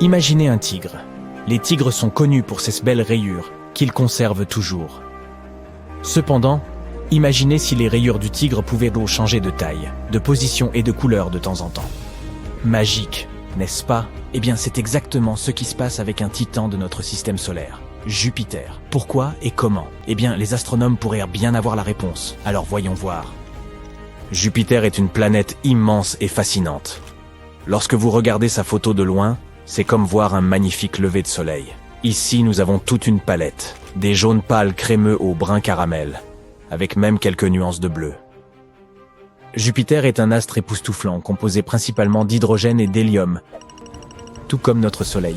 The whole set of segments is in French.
Imaginez un tigre. Les tigres sont connus pour ces belles rayures qu'ils conservent toujours. Cependant, imaginez si les rayures du tigre pouvaient changer de taille, de position et de couleur de temps en temps. Magique, n'est-ce pas? Eh bien, c'est exactement ce qui se passe avec un titan de notre système solaire, Jupiter. Pourquoi et comment? Eh bien, les astronomes pourraient bien avoir la réponse. Alors voyons voir. Jupiter est une planète immense et fascinante. Lorsque vous regardez sa photo de loin, c'est comme voir un magnifique lever de soleil. Ici, nous avons toute une palette, des jaunes pâles crémeux au brun caramel, avec même quelques nuances de bleu. Jupiter est un astre époustouflant, composé principalement d'hydrogène et d'hélium, tout comme notre Soleil.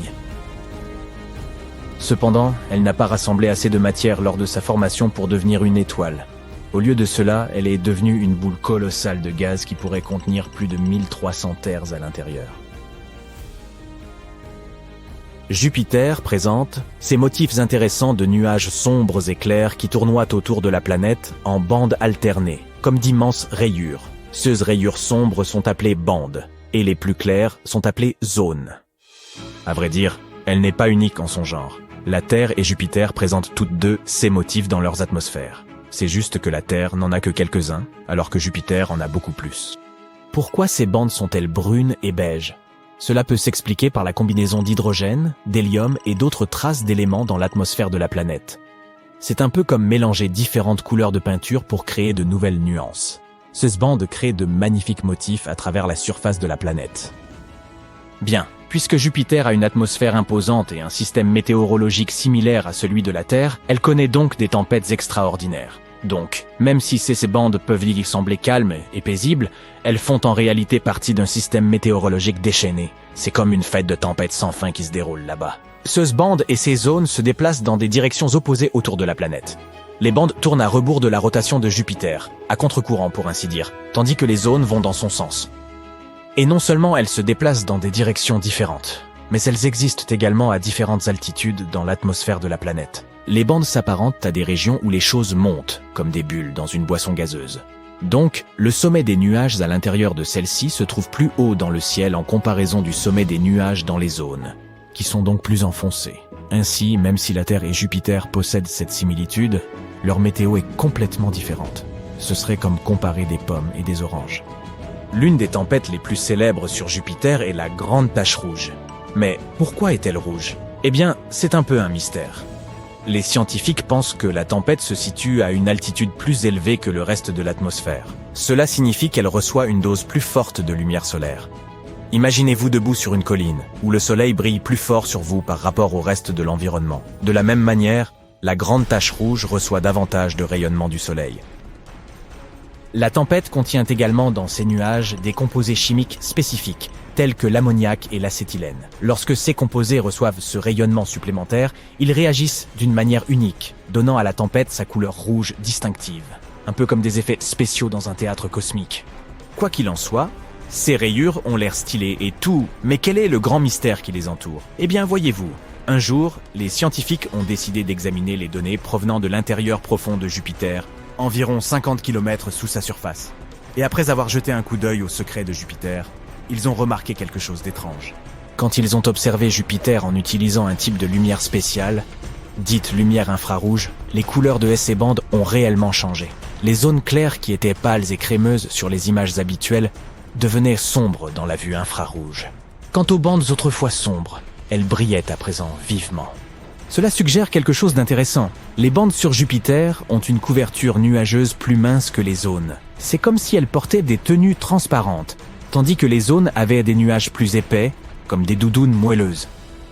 Cependant, elle n'a pas rassemblé assez de matière lors de sa formation pour devenir une étoile. Au lieu de cela, elle est devenue une boule colossale de gaz qui pourrait contenir plus de 1300 terres à l'intérieur. Jupiter présente ces motifs intéressants de nuages sombres et clairs qui tournoient autour de la planète en bandes alternées, comme d'immenses rayures. Ces rayures sombres sont appelées bandes, et les plus claires sont appelées zones. À vrai dire, elle n'est pas unique en son genre. La Terre et Jupiter présentent toutes deux ces motifs dans leurs atmosphères. C'est juste que la Terre n'en a que quelques-uns, alors que Jupiter en a beaucoup plus. Pourquoi ces bandes sont-elles brunes et beiges ? Cela peut s'expliquer par la combinaison d'hydrogène, d'hélium et d'autres traces d'éléments dans l'atmosphère de la planète. C'est un peu comme mélanger différentes couleurs de peinture pour créer de nouvelles nuances. Ces bandes créent de magnifiques motifs à travers la surface de la planète. Bien, puisque Jupiter a une atmosphère imposante et un système météorologique similaire à celui de la Terre, elle connaît donc des tempêtes extraordinaires. Donc, même si ces bandes peuvent y sembler calmes et paisibles, elles font en réalité partie d'un système météorologique déchaîné. C'est comme une fête de tempête sans fin qui se déroule là-bas. Ces bandes et ces zones se déplacent dans des directions opposées autour de la planète. Les bandes tournent à rebours de la rotation de Jupiter, à contre-courant pour ainsi dire, tandis que les zones vont dans son sens. Et non seulement elles se déplacent dans des directions différentes, mais elles existent également à différentes altitudes dans l'atmosphère de la planète. Les bandes s'apparentent à des régions où les choses montent, comme des bulles dans une boisson gazeuse. Donc, le sommet des nuages à l'intérieur de celle-ci se trouve plus haut dans le ciel en comparaison du sommet des nuages dans les zones, qui sont donc plus enfoncées. Ainsi, même si la Terre et Jupiter possèdent cette similitude, leur météo est complètement différente. Ce serait comme comparer des pommes et des oranges. L'une des tempêtes les plus célèbres sur Jupiter est la Grande Tache Rouge. Mais pourquoi est-elle rouge? Eh bien, c'est un peu un mystère. Les scientifiques pensent que la tempête se situe à une altitude plus élevée que le reste de l'atmosphère. Cela signifie qu'elle reçoit une dose plus forte de lumière solaire. Imaginez-vous debout sur une colline, où le soleil brille plus fort sur vous par rapport au reste de l'environnement. De la même manière, la Grande Tache Rouge reçoit davantage de rayonnement du soleil. La tempête contient également dans ses nuages des composés chimiques spécifiques, tels que l'ammoniac et l'acétylène. Lorsque ces composés reçoivent ce rayonnement supplémentaire, ils réagissent d'une manière unique, donnant à la tempête sa couleur rouge distinctive, un peu comme des effets spéciaux dans un théâtre cosmique. Quoi qu'il en soit, ces rayures ont l'air stylées et tout, mais quel est le grand mystère qui les entoure? Eh bien, voyez-vous, un jour, les scientifiques ont décidé d'examiner les données provenant de l'intérieur profond de Jupiter, environ 50 km sous sa surface. Et après avoir jeté un coup d'œil au secret de Jupiter, ils ont remarqué quelque chose d'étrange. Quand ils ont observé Jupiter en utilisant un type de lumière spéciale, dite lumière infrarouge, les couleurs de ces bandes ont réellement changé. Les zones claires qui étaient pâles et crémeuses sur les images habituelles devenaient sombres dans la vue infrarouge. Quant aux bandes autrefois sombres, elles brillaient à présent vivement. Cela suggère quelque chose d'intéressant. Les bandes sur Jupiter ont une couverture nuageuse plus mince que les zones. C'est comme si elles portaient des tenues transparentes, tandis que les zones avaient des nuages plus épais, comme des doudounes moelleuses.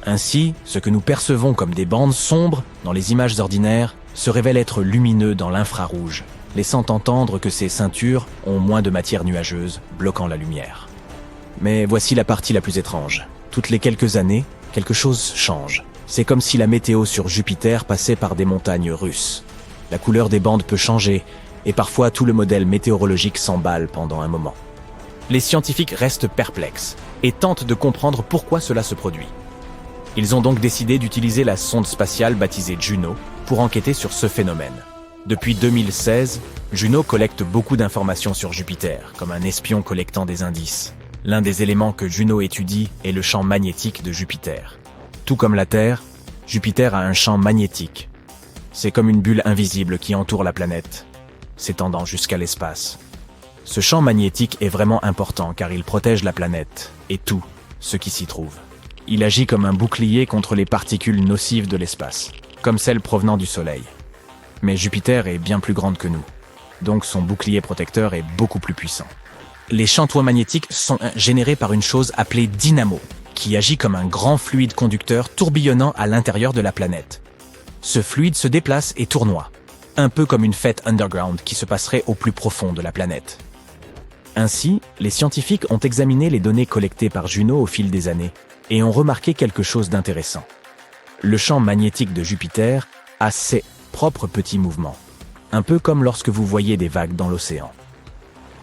Ainsi, ce que nous percevons comme des bandes sombres dans les images ordinaires se révèle être lumineux dans l'infrarouge, laissant entendre que ces ceintures ont moins de matière nuageuse, bloquant la lumière. Mais voici la partie la plus étrange. Toutes les quelques années, quelque chose change. C'est comme si la météo sur Jupiter passait par des montagnes russes. La couleur des bandes peut changer, et parfois tout le modèle météorologique s'emballe pendant un moment. Les scientifiques restent perplexes et tentent de comprendre pourquoi cela se produit. Ils ont donc décidé d'utiliser la sonde spatiale baptisée Juno pour enquêter sur ce phénomène. Depuis 2016, Juno collecte beaucoup d'informations sur Jupiter, comme un espion collectant des indices. L'un des éléments que Juno étudie est le champ magnétique de Jupiter. Tout comme la Terre, Jupiter a un champ magnétique. C'est comme une bulle invisible qui entoure la planète, s'étendant jusqu'à l'espace. Ce champ magnétique est vraiment important car il protège la planète et tout ce qui s'y trouve. Il agit comme un bouclier contre les particules nocives de l'espace, comme celles provenant du Soleil. Mais Jupiter est bien plus grande que nous, donc son bouclier protecteur est beaucoup plus puissant. Les champs magnétiques sont générés par une chose appelée dynamo, qui agit comme un grand fluide conducteur tourbillonnant à l'intérieur de la planète. Ce fluide se déplace et tournoie, un peu comme une fête underground qui se passerait au plus profond de la planète. Ainsi, les scientifiques ont examiné les données collectées par Juno au fil des années et ont remarqué quelque chose d'intéressant. Le champ magnétique de Jupiter a ses propres petits mouvements, un peu comme lorsque vous voyez des vagues dans l'océan.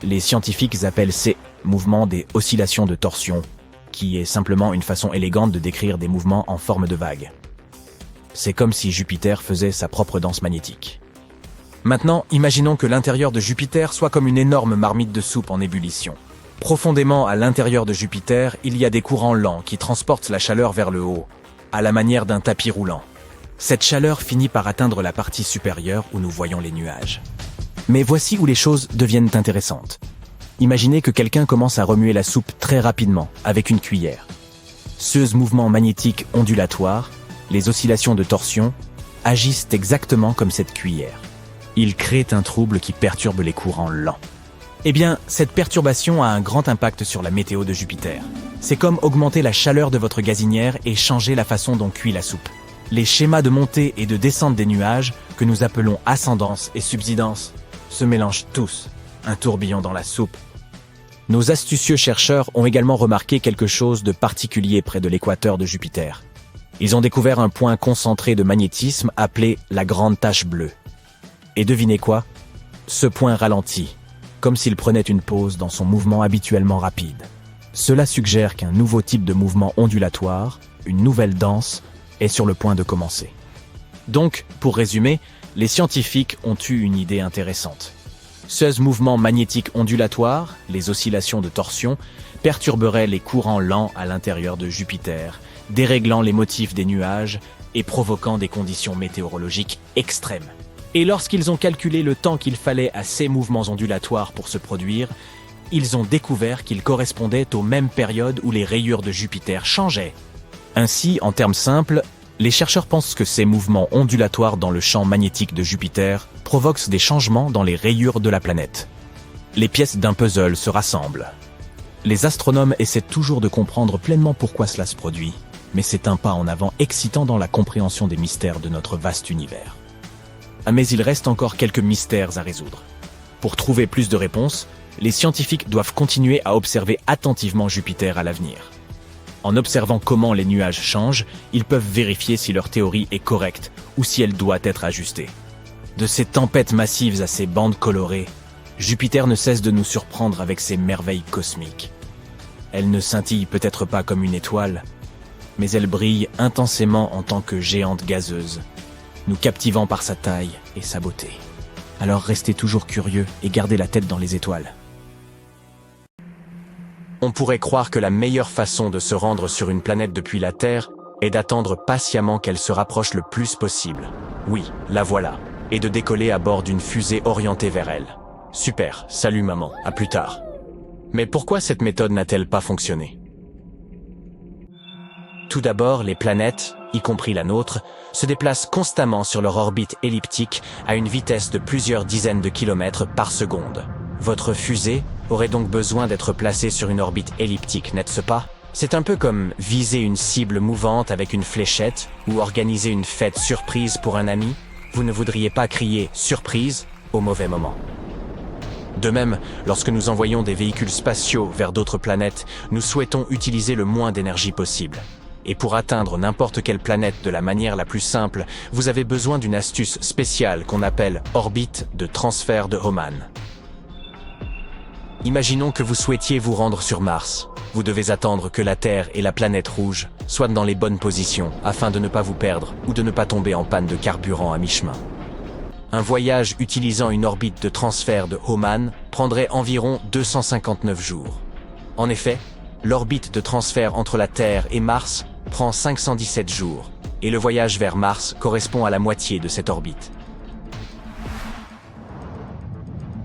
Les scientifiques appellent ces mouvements des oscillations de torsion, qui est simplement une façon élégante de décrire des mouvements en forme de vagues. C'est comme si Jupiter faisait sa propre danse magnétique. Maintenant, imaginons que l'intérieur de Jupiter soit comme une énorme marmite de soupe en ébullition. Profondément à l'intérieur de Jupiter, il y a des courants lents qui transportent la chaleur vers le haut, à la manière d'un tapis roulant. Cette chaleur finit par atteindre la partie supérieure où nous voyons les nuages. Mais voici où les choses deviennent intéressantes. Imaginez que quelqu'un commence à remuer la soupe très rapidement, avec une cuillère. Ces mouvements magnétiques ondulatoires, les oscillations de torsion, agissent exactement comme cette cuillère. Ils créent un trouble qui perturbe les courants lents. Eh bien, cette perturbation a un grand impact sur la météo de Jupiter. C'est comme augmenter la chaleur de votre gazinière et changer la façon dont cuit la soupe. Les schémas de montée et de descente des nuages, que nous appelons ascendance et subsidence, se mélangent tous, un tourbillon dans la soupe. Nos astucieux chercheurs ont également remarqué quelque chose de particulier près de l'équateur de Jupiter. Ils ont découvert un point concentré de magnétisme appelé la grande tache bleue. Et devinez quoi? Ce point ralentit, comme s'il prenait une pause dans son mouvement habituellement rapide. Cela suggère qu'un nouveau type de mouvement ondulatoire, une nouvelle danse, est sur le point de commencer. Donc, pour résumer, les scientifiques ont eu une idée intéressante. Ces mouvements magnétiques ondulatoires, les oscillations de torsion, perturberaient les courants lents à l'intérieur de Jupiter, déréglant les motifs des nuages et provoquant des conditions météorologiques extrêmes. Et lorsqu'ils ont calculé le temps qu'il fallait à ces mouvements ondulatoires pour se produire, ils ont découvert qu'ils correspondaient aux mêmes périodes où les rayures de Jupiter changeaient. Ainsi, en termes simples, les chercheurs pensent que ces mouvements ondulatoires dans le champ magnétique de Jupiter provoquent des changements dans les rayures de la planète. Les pièces d'un puzzle se rassemblent. Les astronomes essaient toujours de comprendre pleinement pourquoi cela se produit, mais c'est un pas en avant excitant dans la compréhension des mystères de notre vaste univers. Mais il reste encore quelques mystères à résoudre. Pour trouver plus de réponses, les scientifiques doivent continuer à observer attentivement Jupiter à l'avenir. En observant comment les nuages changent, ils peuvent vérifier si leur théorie est correcte ou si elle doit être ajustée. De ces tempêtes massives à ces bandes colorées, Jupiter ne cesse de nous surprendre avec ses merveilles cosmiques. Elle ne scintille peut-être pas comme une étoile, mais elle brille intensément en tant que géante gazeuse, nous captivant par sa taille et sa beauté. Alors restez toujours curieux et gardez la tête dans les étoiles. On pourrait croire que la meilleure façon de se rendre sur une planète depuis la Terre est d'attendre patiemment qu'elle se rapproche le plus possible. Oui, la voilà. Et de décoller à bord d'une fusée orientée vers elle. Super, salut maman, à plus tard. Mais pourquoi cette méthode n'a-t-elle pas fonctionné? Tout d'abord, les planètes, y compris la nôtre, se déplacent constamment sur leur orbite elliptique à une vitesse de plusieurs dizaines de kilomètres par seconde. Votre fusée aurait donc besoin d'être placée sur une orbite elliptique, n'est-ce pas? C'est un peu comme viser une cible mouvante avec une fléchette ou organiser une fête surprise pour un ami. Vous ne voudriez pas crier « surprise » au mauvais moment. De même, lorsque nous envoyons des véhicules spatiaux vers d'autres planètes, nous souhaitons utiliser le moins d'énergie possible. Et pour atteindre n'importe quelle planète de la manière la plus simple, vous avez besoin d'une astuce spéciale qu'on appelle orbite de transfert de Hohmann. Imaginons que vous souhaitiez vous rendre sur Mars. Vous devez attendre que la Terre et la planète rouge soient dans les bonnes positions afin de ne pas vous perdre ou de ne pas tomber en panne de carburant à mi-chemin. Un voyage utilisant une orbite de transfert de Hohmann prendrait environ 259 jours. En effet, l'orbite de transfert entre la Terre et Mars prend 517 jours, et le voyage vers Mars correspond à la moitié de cette orbite.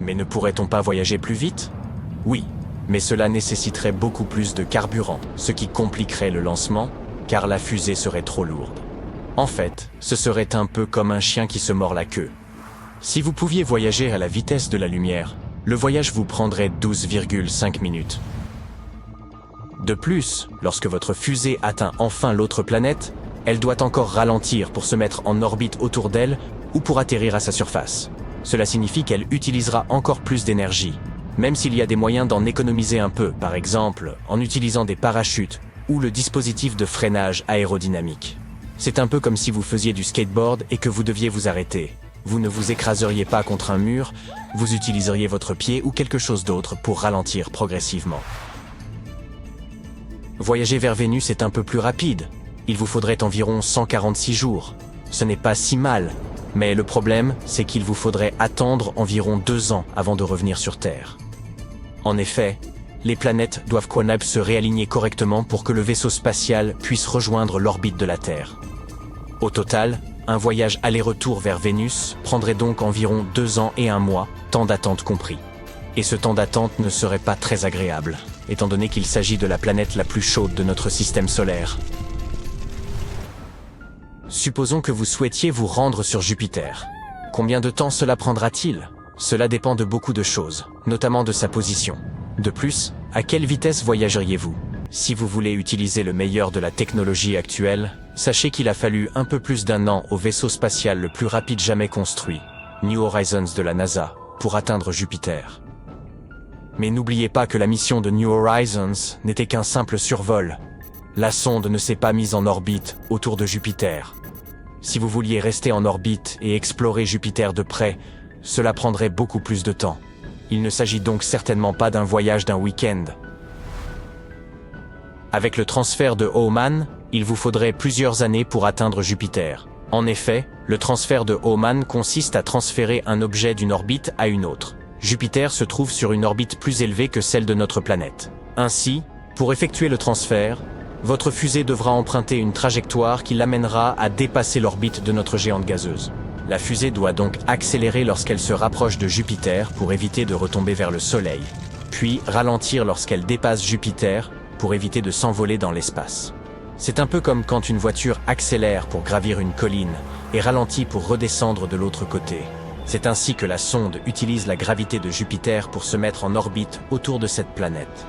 Mais ne pourrait-on pas voyager plus vite? Oui, mais cela nécessiterait beaucoup plus de carburant, ce qui compliquerait le lancement, car la fusée serait trop lourde. En fait, ce serait un peu comme un chien qui se mord la queue. Si vous pouviez voyager à la vitesse de la lumière, le voyage vous prendrait 12,5 minutes. De plus, lorsque votre fusée atteint enfin l'autre planète, elle doit encore ralentir pour se mettre en orbite autour d'elle ou pour atterrir à sa surface. Cela signifie qu'elle utilisera encore plus d'énergie, même s'il y a des moyens d'en économiser un peu, par exemple en utilisant des parachutes ou le dispositif de freinage aérodynamique. C'est un peu comme si vous faisiez du skateboard et que vous deviez vous arrêter. Vous ne vous écraseriez pas contre un mur, vous utiliseriez votre pied ou quelque chose d'autre pour ralentir progressivement. Voyager vers Vénus est un peu plus rapide. Il vous faudrait environ 146 jours. Ce n'est pas si mal, mais le problème, c'est qu'il vous faudrait attendre environ 2 ans avant de revenir sur Terre. En effet, les planètes doivent se réaligner correctement pour que le vaisseau spatial puisse rejoindre l'orbite de la Terre. Au total, un voyage aller-retour vers Vénus prendrait donc environ 2 ans et 1 mois, temps d'attente compris. Et ce temps d'attente ne serait pas très agréable, étant donné qu'il s'agit de la planète la plus chaude de notre système solaire. Supposons que vous souhaitiez vous rendre sur Jupiter. Combien de temps cela prendra-t-il? Cela dépend de beaucoup de choses, notamment de sa position. De plus, à quelle vitesse voyageriez-vous? Si vous voulez utiliser le meilleur de la technologie actuelle, sachez qu'il a fallu un peu plus d'1 an au vaisseau spatial le plus rapide jamais construit, New Horizons de la NASA, pour atteindre Jupiter. Mais n'oubliez pas que la mission de New Horizons n'était qu'un simple survol. La sonde ne s'est pas mise en orbite autour de Jupiter. Si vous vouliez rester en orbite et explorer Jupiter de près, cela prendrait beaucoup plus de temps. Il ne s'agit donc certainement pas d'un voyage d'un week-end. Avec le transfert de Hohmann, il vous faudrait plusieurs années pour atteindre Jupiter. En effet, le transfert de Hohmann consiste à transférer un objet d'une orbite à une autre. Jupiter se trouve sur une orbite plus élevée que celle de notre planète. Ainsi, pour effectuer le transfert, votre fusée devra emprunter une trajectoire qui l'amènera à dépasser l'orbite de notre géante gazeuse. La fusée doit donc accélérer lorsqu'elle se rapproche de Jupiter pour éviter de retomber vers le Soleil, puis ralentir lorsqu'elle dépasse Jupiter pour éviter de s'envoler dans l'espace. C'est un peu comme quand une voiture accélère pour gravir une colline et ralentit pour redescendre de l'autre côté. C'est ainsi que la sonde utilise la gravité de Jupiter pour se mettre en orbite autour de cette planète.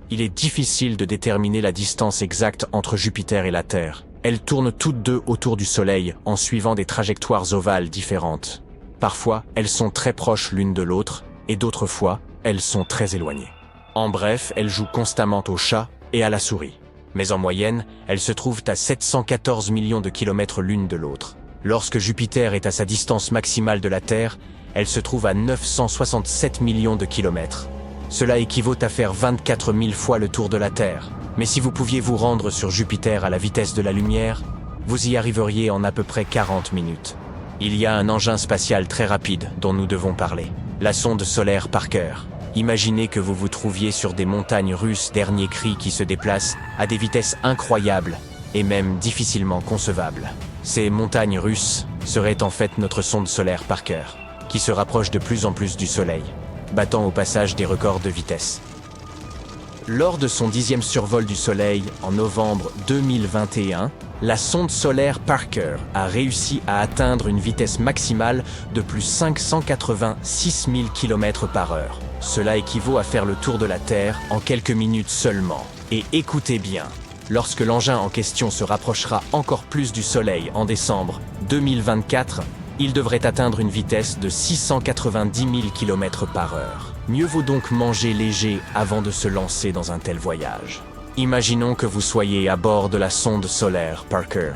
Il est difficile de déterminer la distance exacte entre Jupiter et la Terre. Elles tournent toutes deux autour du Soleil en suivant des trajectoires ovales différentes. Parfois, elles sont très proches l'une de l'autre, et d'autres fois, elles sont très éloignées. En bref, elles jouent constamment au chat et à la souris. Mais en moyenne, elles se trouvent à 714 millions de kilomètres l'une de l'autre. Lorsque Jupiter est à sa distance maximale de la Terre, elle se trouve à 967 millions de kilomètres. Cela équivaut à faire 24 000 fois le tour de la Terre. Mais si vous pouviez vous rendre sur Jupiter à la vitesse de la lumière, vous y arriveriez en à peu près 40 minutes. Il y a un engin spatial très rapide dont nous devons parler, la sonde solaire Parker. Imaginez que vous vous trouviez sur des montagnes russes dernier cri qui se déplacent à des vitesses incroyables et même difficilement concevables. Ces montagnes russes seraient en fait notre sonde solaire Parker, qui se rapproche de plus en plus du Soleil, battant au passage des records de vitesse. Lors de son 10e survol du Soleil en novembre 2021, la sonde solaire Parker a réussi à atteindre une vitesse maximale de plus 586 000 km/h. Cela équivaut à faire le tour de la Terre en quelques minutes seulement. Et écoutez bien, lorsque l'engin en question se rapprochera encore plus du Soleil en décembre 2024, il devrait atteindre une vitesse de 690 000 km/h. Mieux vaut donc manger léger avant de se lancer dans un tel voyage. Imaginons que vous soyez à bord de la sonde solaire Parker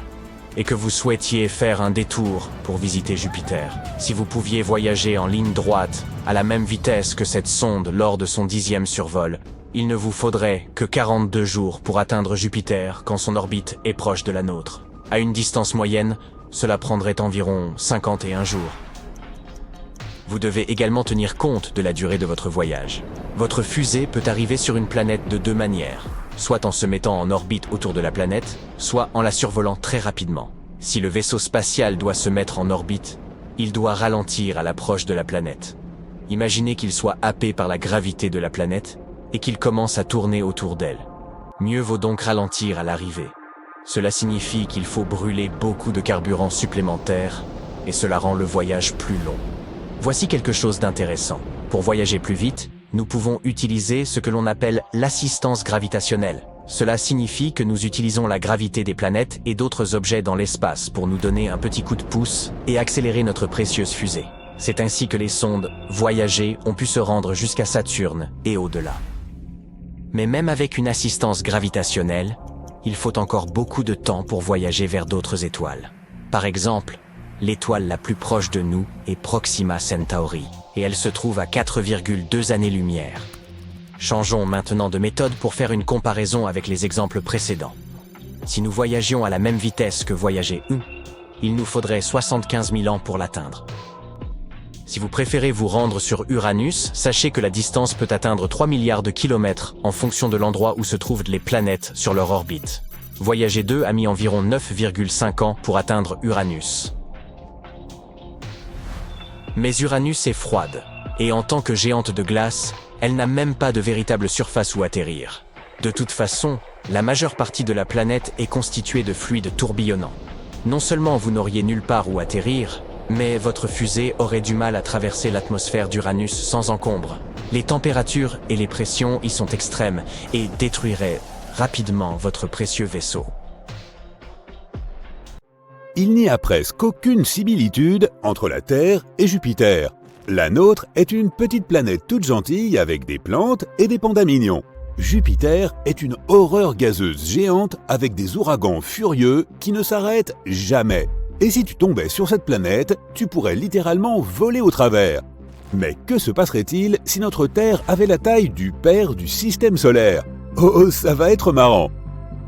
et que vous souhaitiez faire un détour pour visiter Jupiter. Si vous pouviez voyager en ligne droite à la même vitesse que cette sonde lors de son 10e survol, il ne vous faudrait que 42 jours pour atteindre Jupiter quand son orbite est proche de la nôtre. À une distance moyenne, cela prendrait environ 51 jours. Vous devez également tenir compte de la durée de votre voyage. Votre fusée peut arriver sur une planète de deux manières, soit en se mettant en orbite autour de la planète, soit en la survolant très rapidement. Si le vaisseau spatial doit se mettre en orbite, il doit ralentir à l'approche de la planète. Imaginez qu'il soit happé par la gravité de la planète et qu'il commence à tourner autour d'elle. Mieux vaut donc ralentir à l'arrivée. Cela signifie qu'il faut brûler beaucoup de carburant supplémentaire et cela rend le voyage plus long. Voici quelque chose d'intéressant. Pour voyager plus vite, nous pouvons utiliser ce que l'on appelle l'assistance gravitationnelle. Cela signifie que nous utilisons la gravité des planètes et d'autres objets dans l'espace pour nous donner un petit coup de pouce et accélérer notre précieuse fusée. C'est ainsi que les sondes Voyager ont pu se rendre jusqu'à Saturne et au-delà. Mais même avec une assistance gravitationnelle, il faut encore beaucoup de temps pour voyager vers d'autres étoiles. Par exemple, l'étoile la plus proche de nous est Proxima Centauri, et elle se trouve à 4,2 années-lumière. Changeons maintenant de méthode pour faire une comparaison avec les exemples précédents. Si nous voyagions à la même vitesse que Voyager 1, il nous faudrait 75 000 ans pour l'atteindre. Si vous préférez vous rendre sur Uranus, sachez que la distance peut atteindre 3 milliards de kilomètres en fonction de l'endroit où se trouvent les planètes sur leur orbite. Voyager 2 a mis environ 9,5 ans pour atteindre Uranus. Mais Uranus est froide, et en tant que géante de glace, elle n'a même pas de véritable surface où atterrir. De toute façon, la majeure partie de la planète est constituée de fluide tourbillonnant. Non seulement vous n'auriez nulle part où atterrir, mais votre fusée aurait du mal à traverser l'atmosphère d'Uranus sans encombre. Les températures et les pressions y sont extrêmes et détruiraient rapidement votre précieux vaisseau. Il n'y a presque aucune similitude entre la Terre et Jupiter. La nôtre est une petite planète toute gentille avec des plantes et des pandas mignons. Jupiter est une horreur gazeuse géante avec des ouragans furieux qui ne s'arrêtent jamais. Et si tu tombais sur cette planète, tu pourrais littéralement voler au travers. Mais que se passerait-il si notre Terre avait la taille du père du système solaire? Oh, ça va être marrant!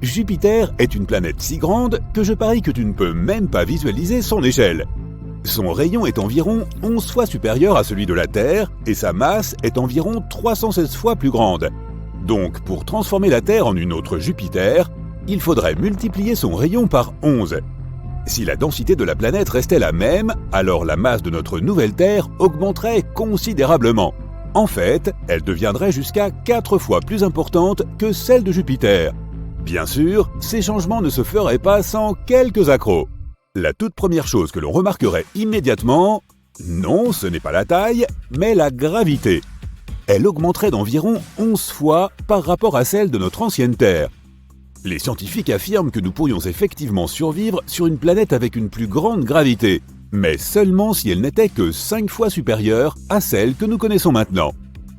Jupiter est une planète si grande que je parie que tu ne peux même pas visualiser son échelle. Son rayon est environ 11 fois supérieur à celui de la Terre et sa masse est environ 316 fois plus grande. Donc, pour transformer la Terre en une autre Jupiter, il faudrait multiplier son rayon par 11. Si la densité de la planète restait la même, alors la masse de notre nouvelle Terre augmenterait considérablement. En fait, elle deviendrait jusqu'à 4 fois plus importante que celle de Jupiter. Bien sûr, ces changements ne se feraient pas sans quelques accros. La toute première chose que l'on remarquerait immédiatement, non, ce n'est pas la taille, mais la gravité. Elle augmenterait d'environ 11 fois par rapport à celle de notre ancienne Terre. Les scientifiques affirment que nous pourrions effectivement survivre sur une planète avec une plus grande gravité, mais seulement si elle n'était que 5 fois supérieure à celle que nous connaissons maintenant.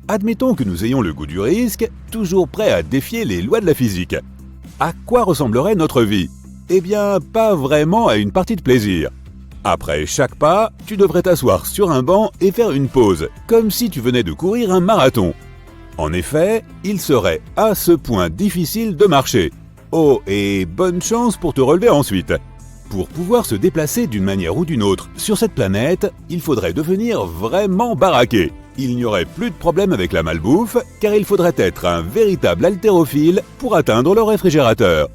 Admettons que nous ayons le goût du risque, toujours prêts à défier les lois de la physique. À quoi ressemblerait notre vie? Eh bien, pas vraiment à une partie de plaisir. Après chaque pas, tu devrais t'asseoir sur un banc et faire une pause, comme si tu venais de courir un marathon. En effet, il serait à ce point difficile de marcher. Oh, et bonne chance pour te relever ensuite. Pour pouvoir se déplacer d'une manière ou d'une autre sur cette planète, il faudrait devenir vraiment baraqué. Il n'y aurait plus de problème avec la malbouffe, car il faudrait être un véritable haltérophile pour atteindre le réfrigérateur.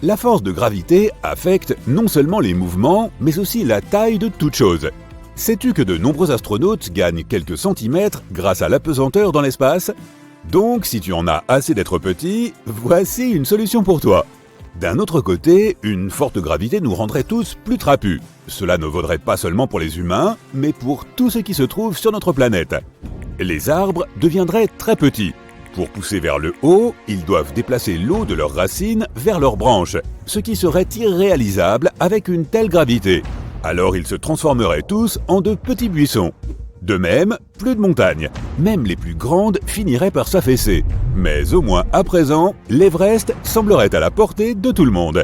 La force de gravité affecte non seulement les mouvements, mais aussi la taille de toute chose. Sais-tu que de nombreux astronautes gagnent quelques centimètres grâce à l'apesanteur dans l'espace? Donc, si tu en as assez d'être petit, voici une solution pour toi. D'un autre côté, une forte gravité nous rendrait tous plus trapus. Cela ne vaudrait pas seulement pour les humains, mais pour tout ce qui se trouve sur notre planète. Les arbres deviendraient très petits. Pour pousser vers le haut, ils doivent déplacer l'eau de leurs racines vers leurs branches, ce qui serait irréalisable avec une telle gravité. Alors ils se transformeraient tous en de petits buissons. De même, plus de montagnes. Même les plus grandes finiraient par s'affaisser. Mais au moins à présent, l'Everest semblerait à la portée de tout le monde.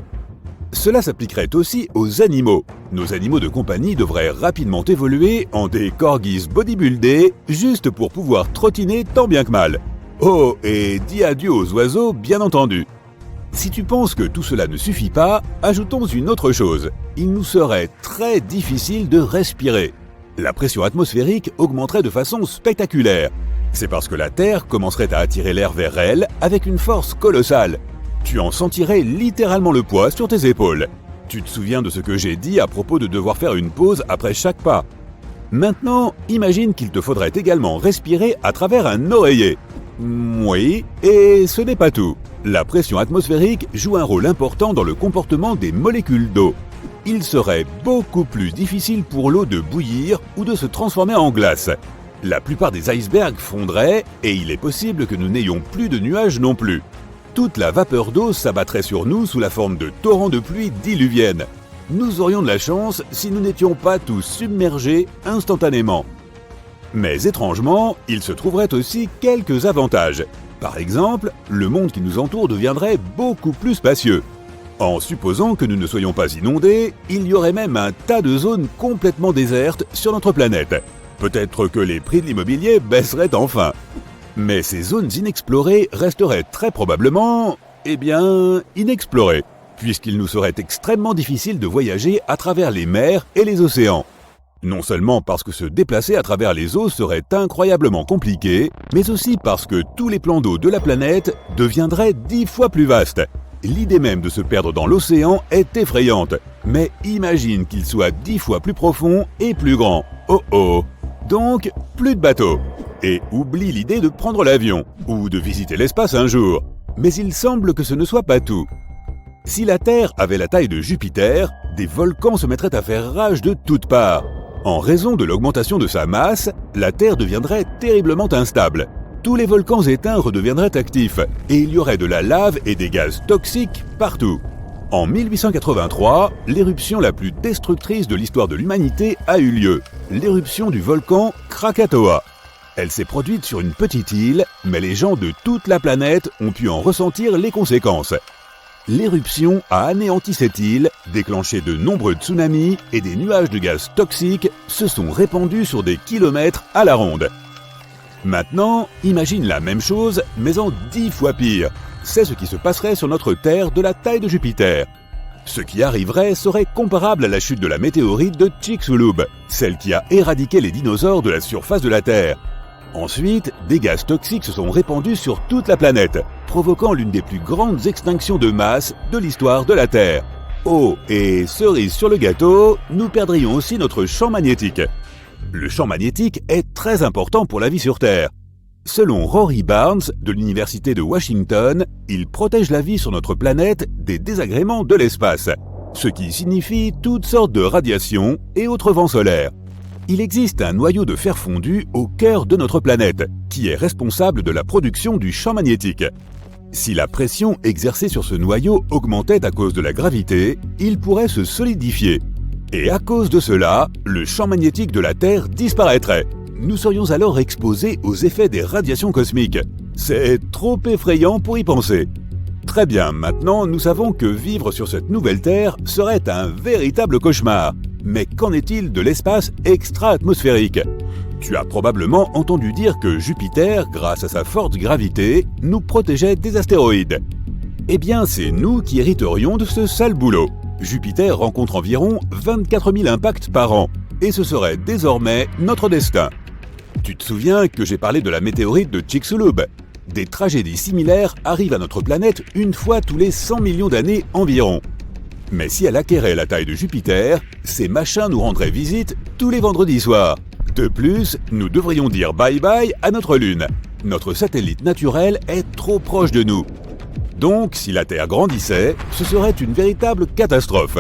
Cela s'appliquerait aussi aux animaux. Nos animaux de compagnie devraient rapidement évoluer en des corgis bodybuildés, juste pour pouvoir trottiner tant bien que mal. Oh, et dis adieu aux oiseaux, bien entendu. Si tu penses que tout cela ne suffit pas, ajoutons une autre chose. Il nous serait très difficile de respirer. La pression atmosphérique augmenterait de façon spectaculaire. C'est parce que la Terre commencerait à attirer l'air vers elle avec une force colossale. Tu en sentirais littéralement le poids sur tes épaules. Tu te souviens de ce que j'ai dit à propos de devoir faire une pause après chaque pas. Maintenant, imagine qu'il te faudrait également respirer à travers un oreiller. Oui, et ce n'est pas tout. La pression atmosphérique joue un rôle important dans le comportement des molécules d'eau. Il serait beaucoup plus difficile pour l'eau de bouillir ou de se transformer en glace. La plupart des icebergs fondraient et il est possible que nous n'ayons plus de nuages non plus. Toute la vapeur d'eau s'abattrait sur nous sous la forme de torrents de pluie diluvienne. Nous aurions de la chance si nous n'étions pas tous submergés instantanément. Mais étrangement, il se trouverait aussi quelques avantages. Par exemple, le monde qui nous entoure deviendrait beaucoup plus spacieux. En supposant que nous ne soyons pas inondés, il y aurait même un tas de zones complètement désertes sur notre planète. Peut-être que les prix de l'immobilier baisseraient enfin. Mais ces zones inexplorées resteraient très probablement, inexplorées, puisqu'il nous serait extrêmement difficile de voyager à travers les mers et les océans. Non seulement parce que se déplacer à travers les eaux serait incroyablement compliqué, mais aussi parce que tous les plans d'eau de la planète deviendraient 10 fois plus vastes. L'idée même de se perdre dans l'océan est effrayante, mais imagine qu'il soit 10 fois plus profond et plus grand. Oh oh! Donc, plus de bateaux. Et oublie l'idée de prendre l'avion, ou de visiter l'espace un jour. Mais il semble que ce ne soit pas tout. Si la Terre avait la taille de Jupiter, des volcans se mettraient à faire rage de toutes parts. En raison de l'augmentation de sa masse, la Terre deviendrait terriblement instable. Tous les volcans éteints redeviendraient actifs, et il y aurait de la lave et des gaz toxiques partout. En 1883, l'éruption la plus destructrice de l'histoire de l'humanité a eu lieu, l'éruption du volcan Krakatoa. Elle s'est produite sur une petite île, mais les gens de toute la planète ont pu en ressentir les conséquences. L'éruption a anéanti cette île, déclenché de nombreux tsunamis et des nuages de gaz toxiques se sont répandus sur des kilomètres à la ronde. Maintenant, imagine la même chose, mais en 10 fois pire. C'est ce qui se passerait sur notre Terre de la taille de Jupiter. Ce qui arriverait serait comparable à la chute de la météorite de Chicxulub, celle qui a éradiqué les dinosaures de la surface de la Terre. Ensuite, des gaz toxiques se sont répandus sur toute la planète, provoquant l'une des plus grandes extinctions de masse de l'histoire de la Terre. Oh, et cerise sur le gâteau, nous perdrions aussi notre champ magnétique. Le champ magnétique est très important pour la vie sur Terre. Selon Rory Barnes de l'Université de Washington, il protège la vie sur notre planète des désagréments de l'espace, ce qui signifie toutes sortes de radiations et autres vents solaires. Il existe un noyau de fer fondu au cœur de notre planète, qui est responsable de la production du champ magnétique. Si la pression exercée sur ce noyau augmentait à cause de la gravité, il pourrait se solidifier. Et à cause de cela, le champ magnétique de la Terre disparaîtrait. Nous serions alors exposés aux effets des radiations cosmiques. C'est trop effrayant pour y penser. Très bien, maintenant nous savons que vivre sur cette nouvelle Terre serait un véritable cauchemar. Mais qu'en est-il de l'espace extra-atmosphérique ? Tu as probablement entendu dire que Jupiter, grâce à sa forte gravité, nous protégeait des astéroïdes. Eh bien, c'est nous qui hériterions de ce sale boulot. Jupiter rencontre environ 24 000 impacts par an, et ce serait désormais notre destin. Tu te souviens que j'ai parlé de la météorite de Chicxulub ? Des tragédies similaires arrivent à notre planète une fois tous les 100 millions d'années environ. Mais si elle acquérait la taille de Jupiter, ces machins nous rendraient visite tous les vendredis soirs. De plus, nous devrions dire bye-bye à notre Lune. Notre satellite naturel est trop proche de nous. Donc, si la Terre grandissait, ce serait une véritable catastrophe.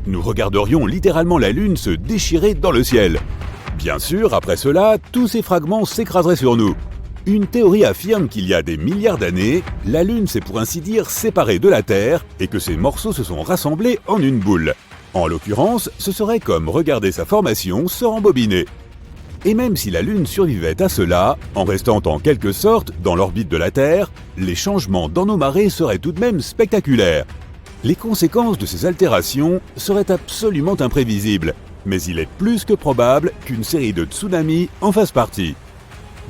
Nous regarderions littéralement la Lune se déchirer dans le ciel. Bien sûr, après cela, tous ces fragments s'écraseraient sur nous. Une théorie affirme qu'il y a des milliards d'années, la Lune s'est pour ainsi dire séparée de la Terre et que ces morceaux se sont rassemblés en une boule. En l'occurrence, ce serait comme regarder sa formation se rembobiner. Et même si la Lune survivait à cela, en restant en quelque sorte dans l'orbite de la Terre, les changements dans nos marées seraient tout de même spectaculaires. Les conséquences de ces altérations seraient absolument imprévisibles, mais il est plus que probable qu'une série de tsunamis en fasse partie.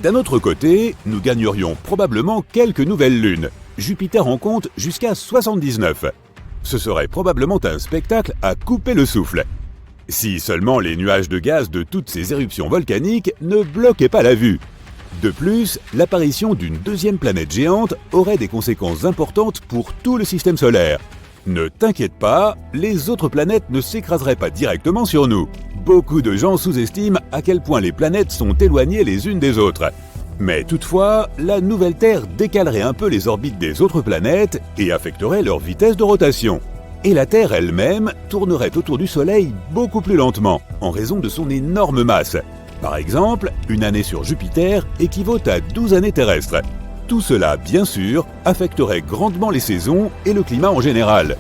D'un autre côté, nous gagnerions probablement quelques nouvelles lunes. Jupiter en compte jusqu'à 79. Ce serait probablement un spectacle à couper le souffle. Si seulement les nuages de gaz de toutes ces éruptions volcaniques ne bloquaient pas la vue. De plus, l'apparition d'une deuxième planète géante aurait des conséquences importantes pour tout le système solaire. Ne t'inquiète pas, les autres planètes ne s'écraseraient pas directement sur nous. Beaucoup de gens sous-estiment à quel point les planètes sont éloignées les unes des autres. Mais toutefois, la nouvelle Terre décalerait un peu les orbites des autres planètes et affecterait leur vitesse de rotation. Et la Terre elle-même tournerait autour du Soleil beaucoup plus lentement, en raison de son énorme masse. Par exemple, une année sur Jupiter équivaut à 12 années terrestres. Tout cela, bien sûr, affecterait grandement les saisons et le climat en général.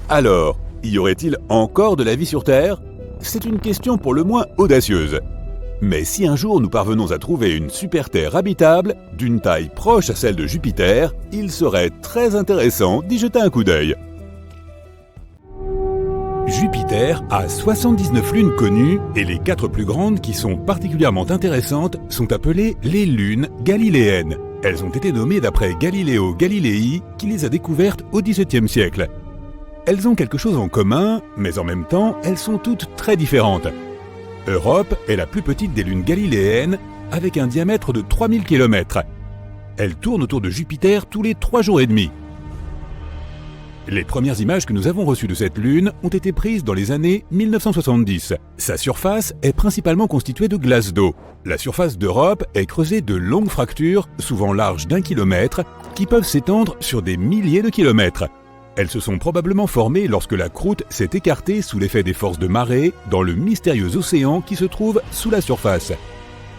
Alors, y aurait-il encore de la vie sur Terre ? C'est une question pour le moins audacieuse. Mais si un jour nous parvenons à trouver une super-Terre habitable, d'une taille proche à celle de Jupiter, il serait très intéressant d'y jeter un coup d'œil. Jupiter a 79 lunes connues et les 4 plus grandes qui sont particulièrement intéressantes sont appelées les lunes galiléennes. Elles ont été nommées d'après Galileo Galilei qui les a découvertes au XVIIe siècle. Elles ont quelque chose en commun, mais en même temps, elles sont toutes très différentes. Europe est la plus petite des lunes galiléennes avec un diamètre de 3000 km. Elle tourne autour de Jupiter tous les 3 jours et demi. Les premières images que nous avons reçues de cette lune ont été prises dans les années 1970. Sa surface est principalement constituée de glace d'eau. La surface d'Europe est creusée de longues fractures, souvent larges d'1 kilomètre, qui peuvent s'étendre sur des milliers de kilomètres. Elles se sont probablement formées lorsque la croûte s'est écartée sous l'effet des forces de marée dans le mystérieux océan qui se trouve sous la surface.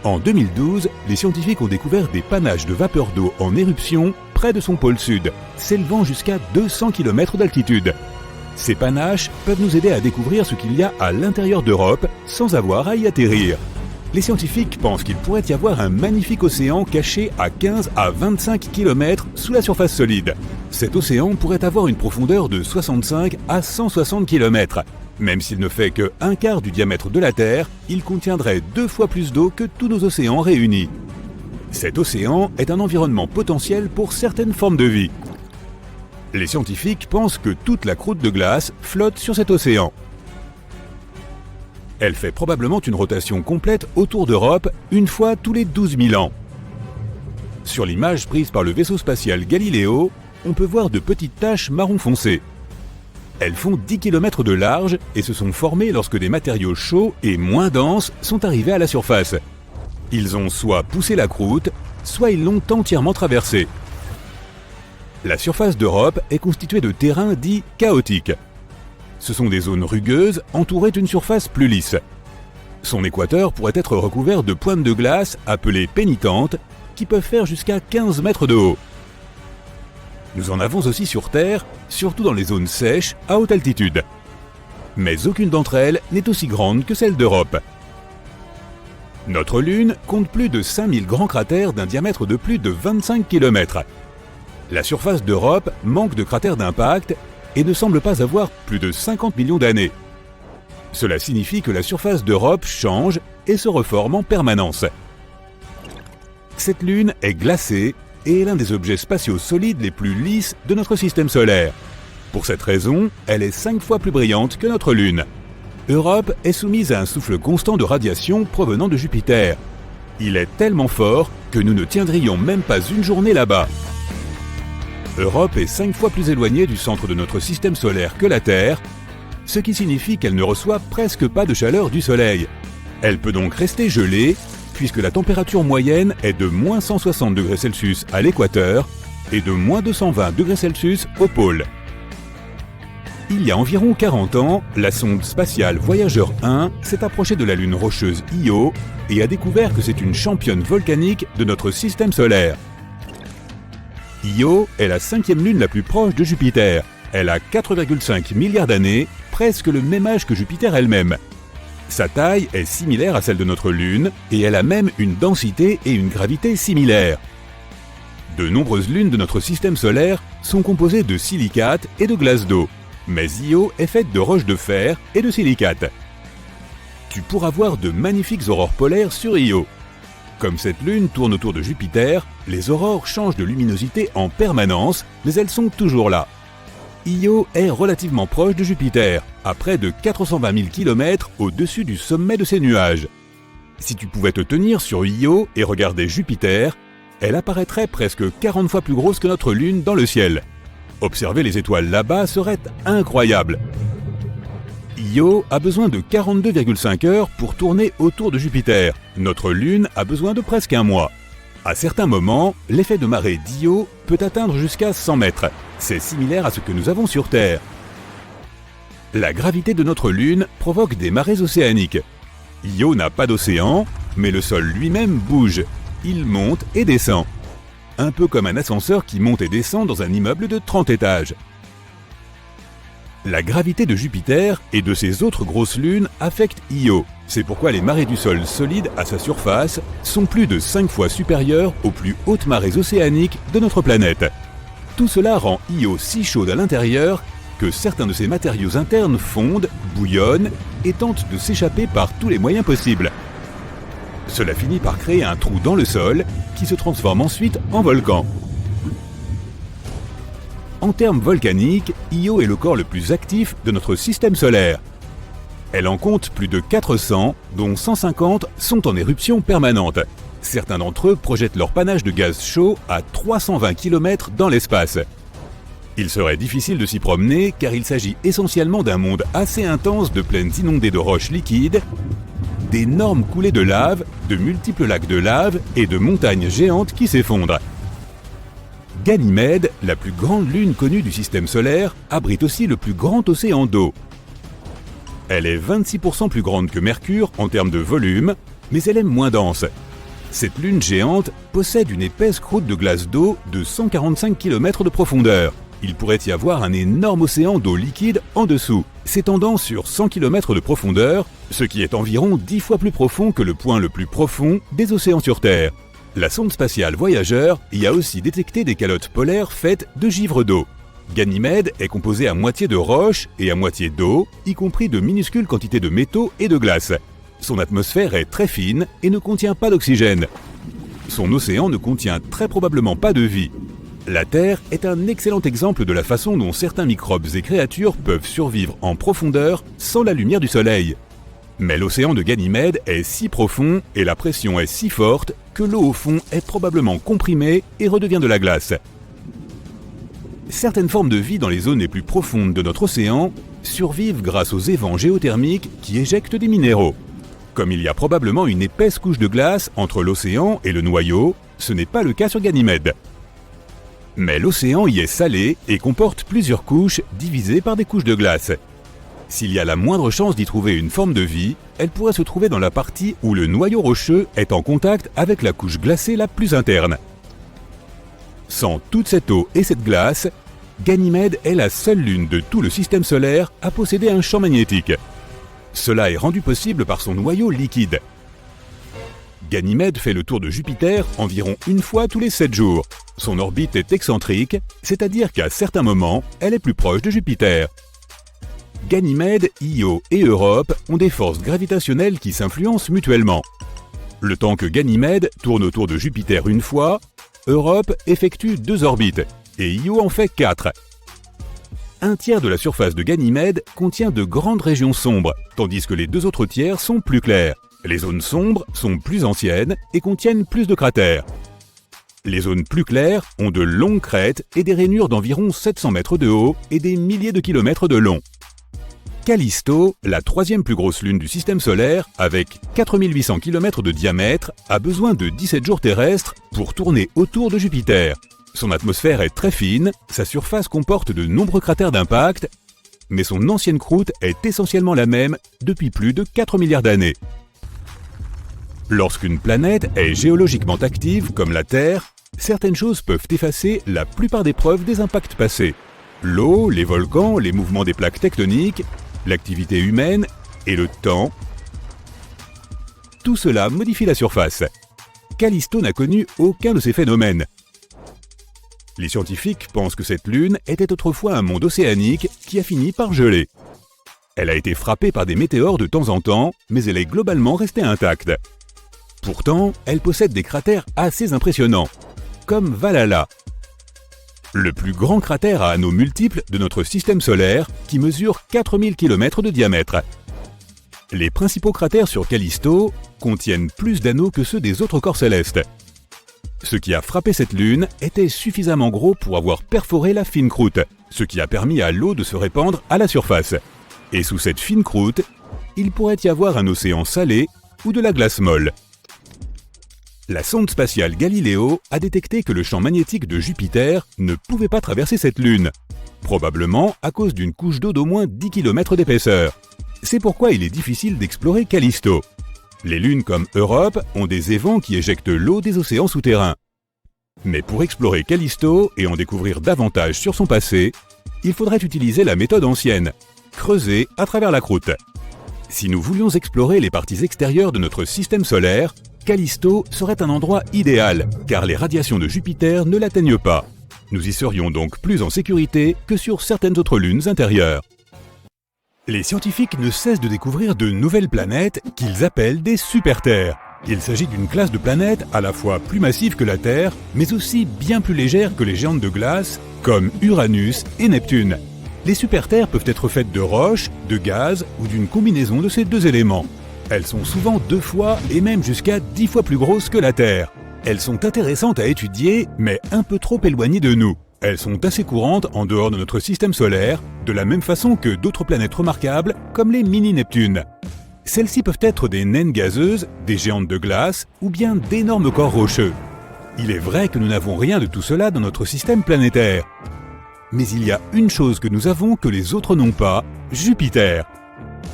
En 2012, les scientifiques ont découvert des panaches de vapeur d'eau en éruption près de son pôle sud, s'élevant jusqu'à 200 km d'altitude. Ces panaches peuvent nous aider à découvrir ce qu'il y a à l'intérieur d'Europe sans avoir à y atterrir. Les scientifiques pensent qu'il pourrait y avoir un magnifique océan caché à 15 à 25 km sous la surface solide. Cet océan pourrait avoir une profondeur de 65 à 160 km. Même s'il ne fait que 1/4 du diamètre de la Terre, il contiendrait 2 fois plus d'eau que tous nos océans réunis. Cet océan est un environnement potentiel pour certaines formes de vie. Les scientifiques pensent que toute la croûte de glace flotte sur cet océan. Elle fait probablement une rotation complète autour d'Europe une fois tous les 12 000 ans. Sur l'image prise par le vaisseau spatial Galileo, on peut voir de petites taches marron foncé. Elles font 10 km de large et se sont formées lorsque des matériaux chauds et moins denses sont arrivés à la surface. Ils ont soit poussé la croûte, soit ils l'ont entièrement traversée. La surface d'Europe est constituée de terrains dits chaotiques. Ce sont des zones rugueuses entourées d'une surface plus lisse. Son équateur pourrait être recouvert de pointes de glace appelées pénitentes qui peuvent faire jusqu'à 15 mètres de haut. Nous en avons aussi sur Terre, surtout dans les zones sèches à haute altitude. Mais aucune d'entre elles n'est aussi grande que celle d'Europe. Notre Lune compte plus de 5000 grands cratères d'un diamètre de plus de 25 km. La surface d'Europe manque de cratères d'impact et ne semble pas avoir plus de 50 millions d'années. Cela signifie que la surface d'Europe change et se reforme en permanence. Cette Lune est glacée et est l'un des objets spatiaux solides les plus lisses de notre système solaire. Pour cette raison, elle est 5 fois plus brillante que notre Lune. Europe est soumise à un souffle constant de radiation provenant de Jupiter. Il est tellement fort que nous ne tiendrions même pas une journée là-bas. Europe est 5 fois plus éloignée du centre de notre système solaire que la Terre, ce qui signifie qu'elle ne reçoit presque pas de chaleur du Soleil. Elle peut donc rester gelée, puisque la température moyenne est de moins 160 degrés Celsius à l'équateur et de moins 220 degrés Celsius au pôle. Il y a environ 40 ans, la sonde spatiale Voyager 1 s'est approchée de la lune rocheuse Io et a découvert que c'est une championne volcanique de notre système solaire. Io est la 5e lune la plus proche de Jupiter. Elle a 4,5 milliards d'années, presque le même âge que Jupiter elle-même. Sa taille est similaire à celle de notre Lune et elle a même une densité et une gravité similaires. De nombreuses lunes de notre système solaire sont composées de silicates et de glace d'eau, mais Io est faite de roches de fer et de silicates. Tu pourras voir de magnifiques aurores polaires sur Io. Comme cette lune tourne autour de Jupiter, les aurores changent de luminosité en permanence, mais elles sont toujours là. Io est relativement proche de Jupiter, à près de 420 000 km au-dessus du sommet de ses nuages. Si tu pouvais te tenir sur Io et regarder Jupiter, elle apparaîtrait presque 40 fois plus grosse que notre Lune dans le ciel. Observer les étoiles là-bas serait incroyable. Io a besoin de 42,5 heures pour tourner autour de Jupiter. Notre Lune a besoin de presque un mois. À certains moments, l'effet de marée d'Io peut atteindre jusqu'à 100 mètres. C'est similaire à ce que nous avons sur Terre. La gravité de notre Lune provoque des marées océaniques. Io n'a pas d'océan, mais le sol lui-même bouge. Il monte et descend. Un peu comme un ascenseur qui monte et descend dans un immeuble de 30 étages. La gravité de Jupiter et de ses autres grosses lunes affecte Io. C'est pourquoi les marées du sol solide à sa surface sont plus de 5 fois supérieures aux plus hautes marées océaniques de notre planète. Tout cela rend Io si chaude à l'intérieur que certains de ses matériaux internes fondent, bouillonnent et tentent de s'échapper par tous les moyens possibles. Cela finit par créer un trou dans le sol qui se transforme ensuite en volcan. En termes volcaniques, Io est le corps le plus actif de notre système solaire. Elle en compte plus de 400, dont 150 sont en éruption permanente. Certains d'entre eux projettent leur panache de gaz chaud à 320 km dans l'espace. Il serait difficile de s'y promener car il s'agit essentiellement d'un monde assez intense de plaines inondées de roches liquides, d'énormes coulées de lave, de multiples lacs de lave et de montagnes géantes qui s'effondrent. Ganymède, la plus grande lune connue du système solaire, abrite aussi le plus grand océan d'eau. Elle est 26% plus grande que Mercure en termes de volume, mais elle est moins dense. Cette lune géante possède une épaisse croûte de glace d'eau de 145 km de profondeur. Il pourrait y avoir un énorme océan d'eau liquide en dessous, s'étendant sur 100 km de profondeur, ce qui est environ 10 fois plus profond que le point le plus profond des océans sur Terre. La sonde spatiale Voyager y a aussi détecté des calottes polaires faites de givre d'eau. Ganymède est composée à moitié de roches et à moitié d'eau, y compris de minuscules quantités de métaux et de glace. Son atmosphère est très fine et ne contient pas d'oxygène. Son océan ne contient très probablement pas de vie. La Terre est un excellent exemple de la façon dont certains microbes et créatures peuvent survivre en profondeur sans la lumière du Soleil. Mais l'océan de Ganymède est si profond et la pression est si forte que l'eau au fond est probablement comprimée et redevient de la glace. Certaines formes de vie dans les zones les plus profondes de notre océan survivent grâce aux évents géothermiques qui éjectent des minéraux. Comme il y a probablement une épaisse couche de glace entre l'océan et le noyau, ce n'est pas le cas sur Ganymède. Mais l'océan y est salé et comporte plusieurs couches divisées par des couches de glace. S'il y a la moindre chance d'y trouver une forme de vie, elle pourrait se trouver dans la partie où le noyau rocheux est en contact avec la couche glacée la plus interne. Sans toute cette eau et cette glace, Ganymède est la seule lune de tout le système solaire à posséder un champ magnétique. Cela est rendu possible par son noyau liquide. Ganymède fait le tour de Jupiter environ une fois tous les 7 jours. Son orbite est excentrique, c'est-à-dire qu'à certains moments, elle est plus proche de Jupiter. Ganymède, Io et Europe ont des forces gravitationnelles qui s'influencent mutuellement. Le temps que Ganymède tourne autour de Jupiter une fois, Europe effectue 2 orbites et Io en fait 4. Un tiers de la surface de Ganymède contient de grandes régions sombres, tandis que les 2 autres tiers sont plus clairs. Les zones sombres sont plus anciennes et contiennent plus de cratères. Les zones plus claires ont de longues crêtes et des rainures d'environ 700 mètres de haut et des milliers de kilomètres de long. Callisto, la 3e plus grosse lune du système solaire, avec 4800 km de diamètre, a besoin de 17 jours terrestres pour tourner autour de Jupiter. Son atmosphère est très fine, sa surface comporte de nombreux cratères d'impact, mais son ancienne croûte est essentiellement la même depuis plus de 4 milliards d'années. Lorsqu'une planète est géologiquement active, comme la Terre, certaines choses peuvent effacer la plupart des preuves des impacts passés. L'eau, les volcans, les mouvements des plaques tectoniques, l'activité humaine et le temps. Tout cela modifie la surface. Callisto n'a connu aucun de ces phénomènes. Les scientifiques pensent que cette lune était autrefois un monde océanique qui a fini par geler. Elle a été frappée par des météores de temps en temps, mais elle est globalement restée intacte. Pourtant, elle possède des cratères assez impressionnants, comme Valhalla, le plus grand cratère à anneaux multiples de notre système solaire qui mesure 4000 km de diamètre. Les principaux cratères sur Callisto contiennent plus d'anneaux que ceux des autres corps célestes. Ce qui a frappé cette lune était suffisamment gros pour avoir perforé la fine croûte, ce qui a permis à l'eau de se répandre à la surface. Et sous cette fine croûte, il pourrait y avoir un océan salé ou de la glace molle. La sonde spatiale Galileo a détecté que le champ magnétique de Jupiter ne pouvait pas traverser cette lune, probablement à cause d'une couche d'eau d'au moins 10 km d'épaisseur. C'est pourquoi il est difficile d'explorer Callisto. Les lunes comme Europe ont des évents qui éjectent l'eau des océans souterrains. Mais pour explorer Callisto et en découvrir davantage sur son passé, il faudrait utiliser la méthode ancienne, creuser à travers la croûte. Si nous voulions explorer les parties extérieures de notre système solaire, Callisto serait un endroit idéal, car les radiations de Jupiter ne l'atteignent pas. Nous y serions donc plus en sécurité que sur certaines autres lunes intérieures. Les scientifiques ne cessent de découvrir de nouvelles planètes qu'ils appellent des super-terres. Il s'agit d'une classe de planètes à la fois plus massive que la Terre, mais aussi bien plus légère que les géantes de glace, comme Uranus et Neptune. Les super-terres peuvent être faites de roches, de gaz ou d'une combinaison de ces deux éléments. Elles sont souvent 2 fois et même jusqu'à 10 fois plus grosses que la Terre. Elles sont intéressantes à étudier, mais un peu trop éloignées de nous. Elles sont assez courantes en dehors de notre système solaire, de la même façon que d'autres planètes remarquables, comme les mini-Neptunes. Celles-ci peuvent être des naines gazeuses, des géantes de glace ou bien d'énormes corps rocheux. Il est vrai que nous n'avons rien de tout cela dans notre système planétaire. Mais il y a une chose que nous avons que les autres n'ont pas, Jupiter.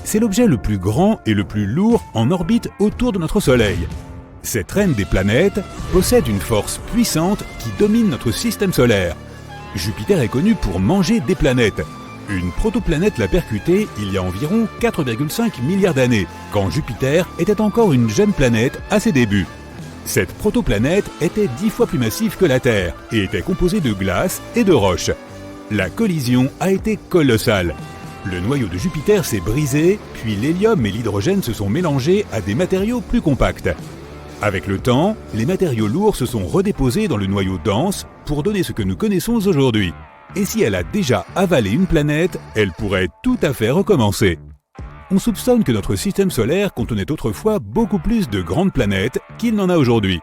C'est l'objet le plus grand et le plus lourd en orbite autour de notre Soleil. Cette reine des planètes possède une force puissante qui domine notre système solaire. Jupiter est connu pour manger des planètes. Une protoplanète l'a percutée il y a environ 4,5 milliards d'années, quand Jupiter était encore une jeune planète à ses débuts. Cette protoplanète était 10 fois plus massive que la Terre et était composée de glace et de roches. La collision a été colossale. Le noyau de Jupiter s'est brisé, puis l'hélium et l'hydrogène se sont mélangés à des matériaux plus compacts. Avec le temps, les matériaux lourds se sont redéposés dans le noyau dense pour donner ce que nous connaissons aujourd'hui. Et si elle a déjà avalé une planète, elle pourrait tout à fait recommencer. On soupçonne que notre système solaire contenait autrefois beaucoup plus de grandes planètes qu'il n'en a aujourd'hui.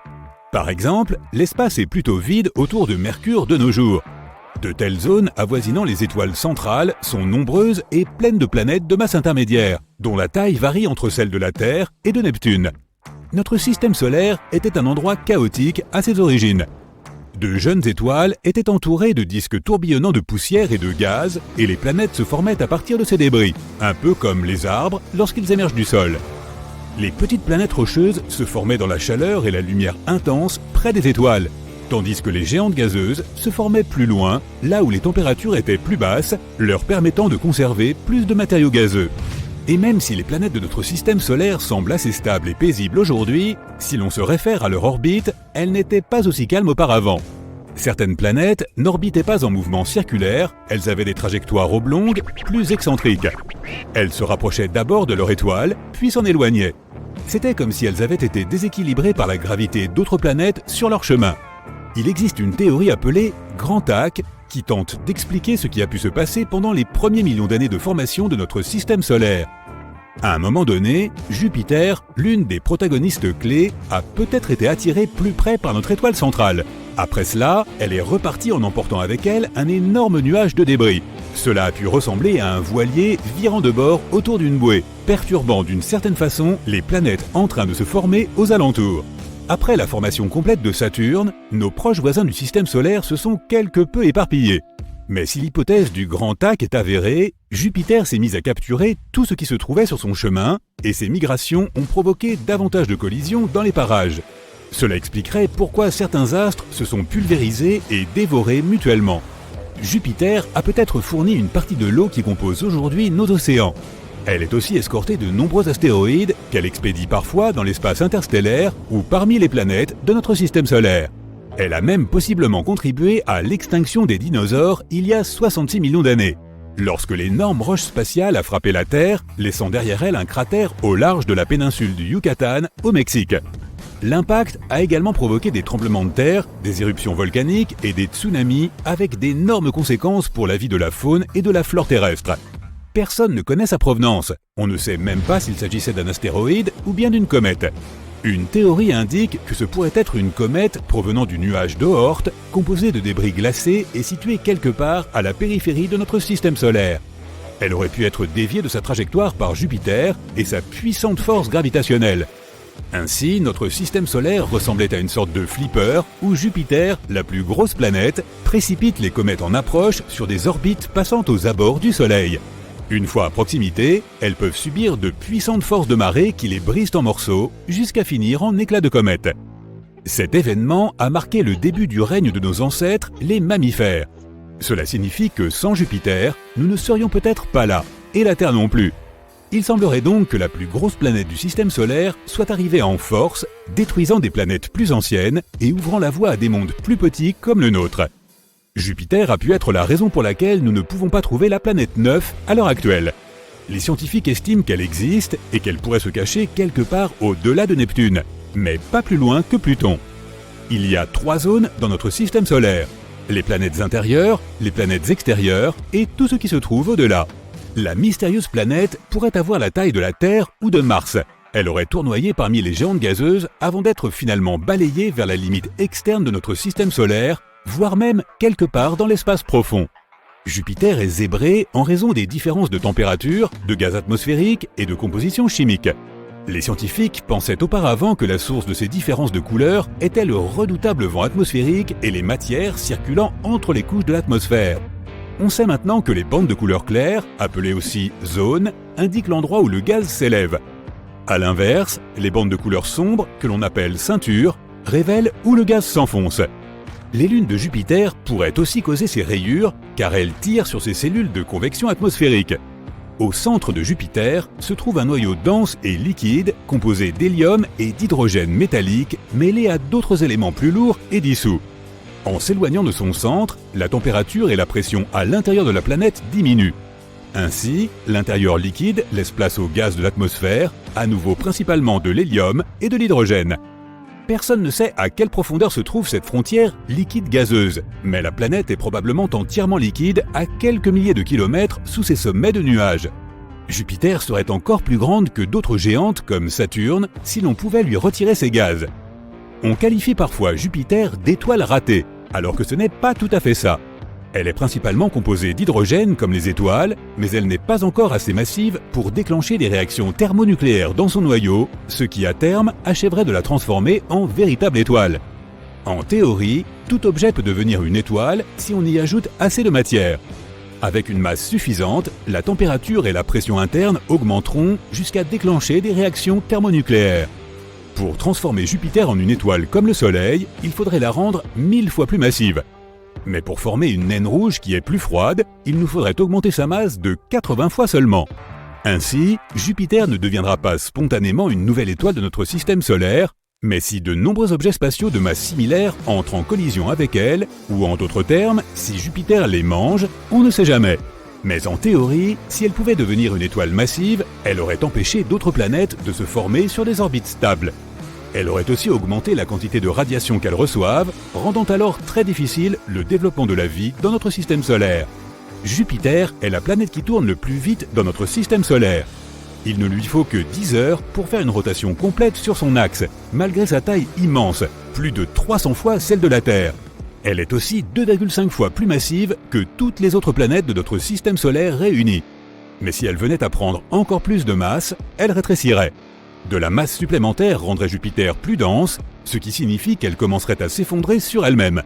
Par exemple, l'espace est plutôt vide autour de Mercure de nos jours. De telles zones avoisinant les étoiles centrales sont nombreuses et pleines de planètes de masse intermédiaire, dont la taille varie entre celle de la Terre et de Neptune. Notre système solaire était un endroit chaotique à ses origines. De jeunes étoiles étaient entourées de disques tourbillonnants de poussière et de gaz, et les planètes se formaient à partir de ces débris, un peu comme les arbres lorsqu'ils émergent du sol. Les petites planètes rocheuses se formaient dans la chaleur et la lumière intense près des étoiles, tandis que les géantes gazeuses se formaient plus loin, là où les températures étaient plus basses, leur permettant de conserver plus de matériaux gazeux. Et même si les planètes de notre système solaire semblent assez stables et paisibles aujourd'hui, si l'on se réfère à leur orbite, elles n'étaient pas aussi calmes auparavant. Certaines planètes n'orbitaient pas en mouvement circulaire, elles avaient des trajectoires oblongues, plus excentriques. Elles se rapprochaient d'abord de leur étoile, puis s'en éloignaient. C'était comme si elles avaient été déséquilibrées par la gravité d'autres planètes sur leur chemin. Il existe une théorie appelée Grand Tac qui tente d'expliquer ce qui a pu se passer pendant les premiers millions d'années de formation de notre système solaire. À un moment donné, Jupiter, l'une des protagonistes clés, a peut-être été attirée plus près par notre étoile centrale. Après cela, elle est repartie en emportant avec elle un énorme nuage de débris. Cela a pu ressembler à un voilier virant de bord autour d'une bouée, perturbant d'une certaine façon les planètes en train de se former aux alentours. Après la formation complète de Saturne, nos proches voisins du système solaire se sont quelque peu éparpillés. Mais si l'hypothèse du Grand Tac est avérée, Jupiter s'est mis à capturer tout ce qui se trouvait sur son chemin, et ces migrations ont provoqué davantage de collisions dans les parages. Cela expliquerait pourquoi certains astres se sont pulvérisés et dévorés mutuellement. Jupiter a peut-être fourni une partie de l'eau qui compose aujourd'hui nos océans. Elle est aussi escortée de nombreux astéroïdes qu'elle expédie parfois dans l'espace interstellaire ou parmi les planètes de notre système solaire. Elle a même possiblement contribué à l'extinction des dinosaures il y a 66 millions d'années, lorsque l'énorme roche spatiale a frappé la Terre, laissant derrière elle un cratère au large de la péninsule du Yucatan, au Mexique. L'impact a également provoqué des tremblements de terre, des éruptions volcaniques et des tsunamis avec d'énormes conséquences pour la vie de la faune et de la flore terrestre. Personne ne connaît sa provenance, On ne sait même pas s'il s'agissait d'un astéroïde ou bien d'une comète. Une théorie indique que ce pourrait être une comète provenant du nuage d'Oort, composé de débris glacés et situé quelque part à la périphérie de notre système solaire. Elle aurait pu être déviée de sa trajectoire par Jupiter et sa puissante force gravitationnelle. Ainsi, notre système solaire ressemblait à une sorte de flipper où Jupiter, la plus grosse planète, précipite les comètes en approche sur des orbites passant aux abords du Soleil. Une fois à proximité, elles peuvent subir de puissantes forces de marée qui les brisent en morceaux jusqu'à finir en éclats de comète. Cet événement a marqué le début du règne de nos ancêtres, les mammifères. Cela signifie que sans Jupiter, nous ne serions peut-être pas là, et la Terre non plus. Il semblerait donc que la plus grosse planète du système solaire soit arrivée en force, détruisant des planètes plus anciennes et ouvrant la voie à des mondes plus petits comme le nôtre. Jupiter a pu être la raison pour laquelle nous ne pouvons pas trouver la planète 9 à l'heure actuelle. Les scientifiques estiment qu'elle existe et qu'elle pourrait se cacher quelque part au-delà de Neptune, mais pas plus loin que Pluton. Il y a 3 zones dans notre système solaire: les planètes intérieures, les planètes extérieures et tout ce qui se trouve au-delà. La mystérieuse planète pourrait avoir la taille de la Terre ou de Mars. Elle aurait tournoyé parmi les géantes gazeuses avant d'être finalement balayée vers la limite externe de notre système solaire, voire même quelque part dans l'espace profond. Jupiter est zébré en raison des différences de température, de gaz atmosphérique et de composition chimique. Les scientifiques pensaient auparavant que la source de ces différences de couleurs était le redoutable vent atmosphérique et les matières circulant entre les couches de l'atmosphère. On sait maintenant que les bandes de couleur claire, appelées aussi zones, indiquent l'endroit où le gaz s'élève. A l'inverse, les bandes de couleur sombre, que l'on appelle ceintures, révèlent où le gaz s'enfonce. Les lunes de Jupiter pourraient aussi causer ces rayures car elles tirent sur ces cellules de convection atmosphérique. Au centre de Jupiter se trouve un noyau dense et liquide composé d'hélium et d'hydrogène métallique mêlés à d'autres éléments plus lourds et dissous. En s'éloignant de son centre, la température et la pression à l'intérieur de la planète diminuent. Ainsi, l'intérieur liquide laisse place aux gaz de l'atmosphère, à nouveau principalement de l'hélium et de l'hydrogène. Personne ne sait à quelle profondeur se trouve cette frontière liquide-gazeuse, mais la planète est probablement entièrement liquide à quelques milliers de kilomètres sous ses sommets de nuages. Jupiter serait encore plus grande que d'autres géantes comme Saturne si l'on pouvait lui retirer ses gaz. On qualifie parfois Jupiter d'étoile ratée, alors que ce n'est pas tout à fait ça. Elle est principalement composée d'hydrogène comme les étoiles, mais elle n'est pas encore assez massive pour déclencher des réactions thermonucléaires dans son noyau, ce qui à terme achèverait de la transformer en véritable étoile. En théorie, tout objet peut devenir une étoile si on y ajoute assez de matière. Avec une masse suffisante, la température et la pression interne augmenteront jusqu'à déclencher des réactions thermonucléaires. Pour transformer Jupiter en une étoile comme le Soleil, il faudrait la rendre 1000 fois plus massive. Mais pour former une naine rouge qui est plus froide, il nous faudrait augmenter sa masse de 80 fois seulement. Ainsi, Jupiter ne deviendra pas spontanément une nouvelle étoile de notre système solaire, mais si de nombreux objets spatiaux de masse similaire entrent en collision avec elle, ou en d'autres termes, si Jupiter les mange, on ne sait jamais. Mais en théorie, si elle pouvait devenir une étoile massive, elle aurait empêché d'autres planètes de se former sur des orbites stables. Elle aurait aussi augmenté la quantité de radiation qu'elles reçoivent, rendant alors très difficile le développement de la vie dans notre système solaire. Jupiter est la planète qui tourne le plus vite dans notre système solaire. Il ne lui faut que 10 heures pour faire une rotation complète sur son axe, malgré sa taille immense, plus de 300 fois celle de la Terre. Elle est aussi 2,5 fois plus massive que toutes les autres planètes de notre système solaire réunies. Mais si elle venait à prendre encore plus de masse, elle rétrécirait. De la masse supplémentaire rendrait Jupiter plus dense, ce qui signifie qu'elle commencerait à s'effondrer sur elle-même.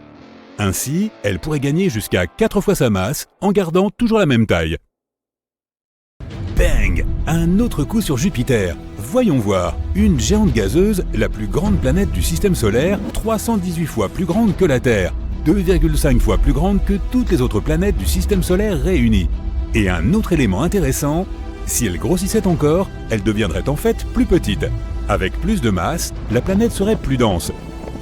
Ainsi, elle pourrait gagner jusqu'à 4 fois sa masse en gardant toujours la même taille. Bang! Un autre coup sur Jupiter. Voyons voir, une géante gazeuse, la plus grande planète du système solaire, 318 fois plus grande que la Terre, 2,5 fois plus grande que toutes les autres planètes du système solaire réunies. Et un autre élément intéressant, si elle grossissait encore, elle deviendrait en fait plus petite. Avec plus de masse, la planète serait plus dense,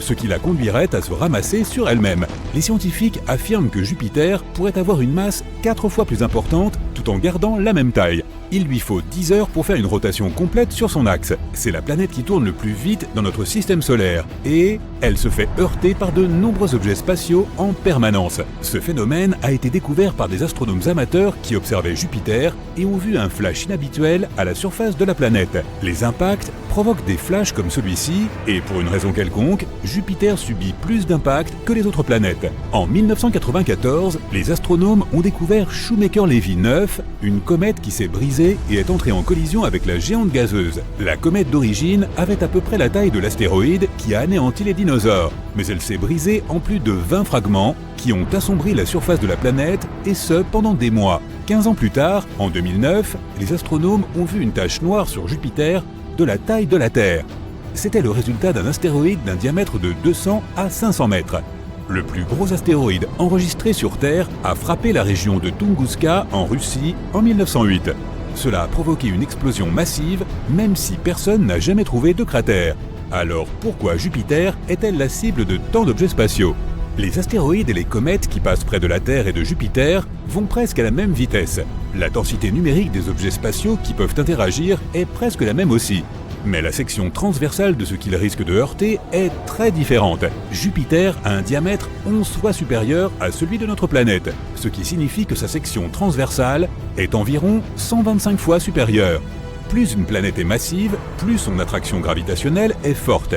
ce qui la conduirait à se ramasser sur elle-même. Les scientifiques affirment que Jupiter pourrait avoir une masse 4 fois plus importante tout en gardant la même taille. Il lui faut 10 heures pour faire une rotation complète sur son axe. C'est la planète qui tourne le plus vite dans notre système solaire et elle se fait heurter par de nombreux objets spatiaux en permanence. Ce phénomène a été découvert par des astronomes amateurs qui observaient Jupiter et ont vu un flash inhabituel à la surface de la planète. Les impacts provoquent des flashs comme celui-ci et pour une raison quelconque, Jupiter subit plus d'impacts que les autres planètes. En 1994, les astronomes ont découvert Shoemaker-Levy 9, une comète qui s'est brisée et est entrée en collision avec la géante gazeuse. La comète d'origine avait à peu près la taille de l'astéroïde qui a anéanti les dinosaures, mais elle s'est brisée en plus de 20 fragments qui ont assombri la surface de la planète et ce pendant des mois. 15 ans plus tard, en 2009, les astronomes ont vu une tache noire sur Jupiter de la taille de la Terre. C'était le résultat d'un astéroïde d'un diamètre de 200 à 500 mètres. Le plus gros astéroïde enregistré sur Terre a frappé la région de Tunguska en Russie en 1908. Cela a provoqué une explosion massive, même si personne n'a jamais trouvé de cratère. Alors pourquoi Jupiter est-elle la cible de tant d'objets spatiaux ? Les astéroïdes et les comètes qui passent près de la Terre et de Jupiter vont presque à la même vitesse. La densité numérique des objets spatiaux qui peuvent interagir est presque la même aussi. Mais la section transversale de ce qu'ils risquent de heurter est très différente. Jupiter a un diamètre 11 fois supérieur à celui de notre planète, ce qui signifie que sa section transversale est environ 125 fois supérieure. Plus une planète est massive, plus son attraction gravitationnelle est forte.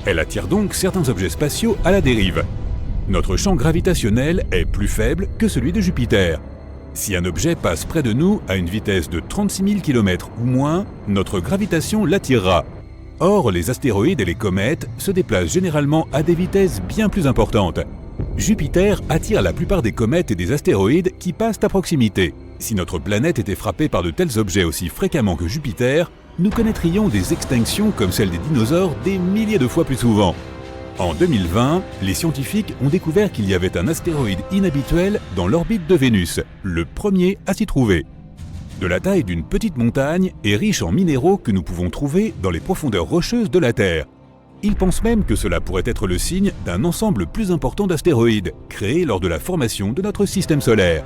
Elle attire donc certains objets spatiaux à la dérive. Notre champ gravitationnel est plus faible que celui de Jupiter. Si un objet passe près de nous à une vitesse de 36 000 km ou moins, notre gravitation l'attirera. Or, les astéroïdes et les comètes se déplacent généralement à des vitesses bien plus importantes. Jupiter attire la plupart des comètes et des astéroïdes qui passent à proximité. Si notre planète était frappée par de tels objets aussi fréquemment que Jupiter, nous connaîtrions des extinctions comme celles des dinosaures des milliers de fois plus souvent. En 2020, les scientifiques ont découvert qu'il y avait un astéroïde inhabituel dans l'orbite de Vénus, le premier à s'y trouver. De la taille d'une petite montagne et riche en minéraux que nous pouvons trouver dans les profondeurs rocheuses de la Terre. Ils pensent même que cela pourrait être le signe d'un ensemble plus important d'astéroïdes, créés lors de la formation de notre système solaire.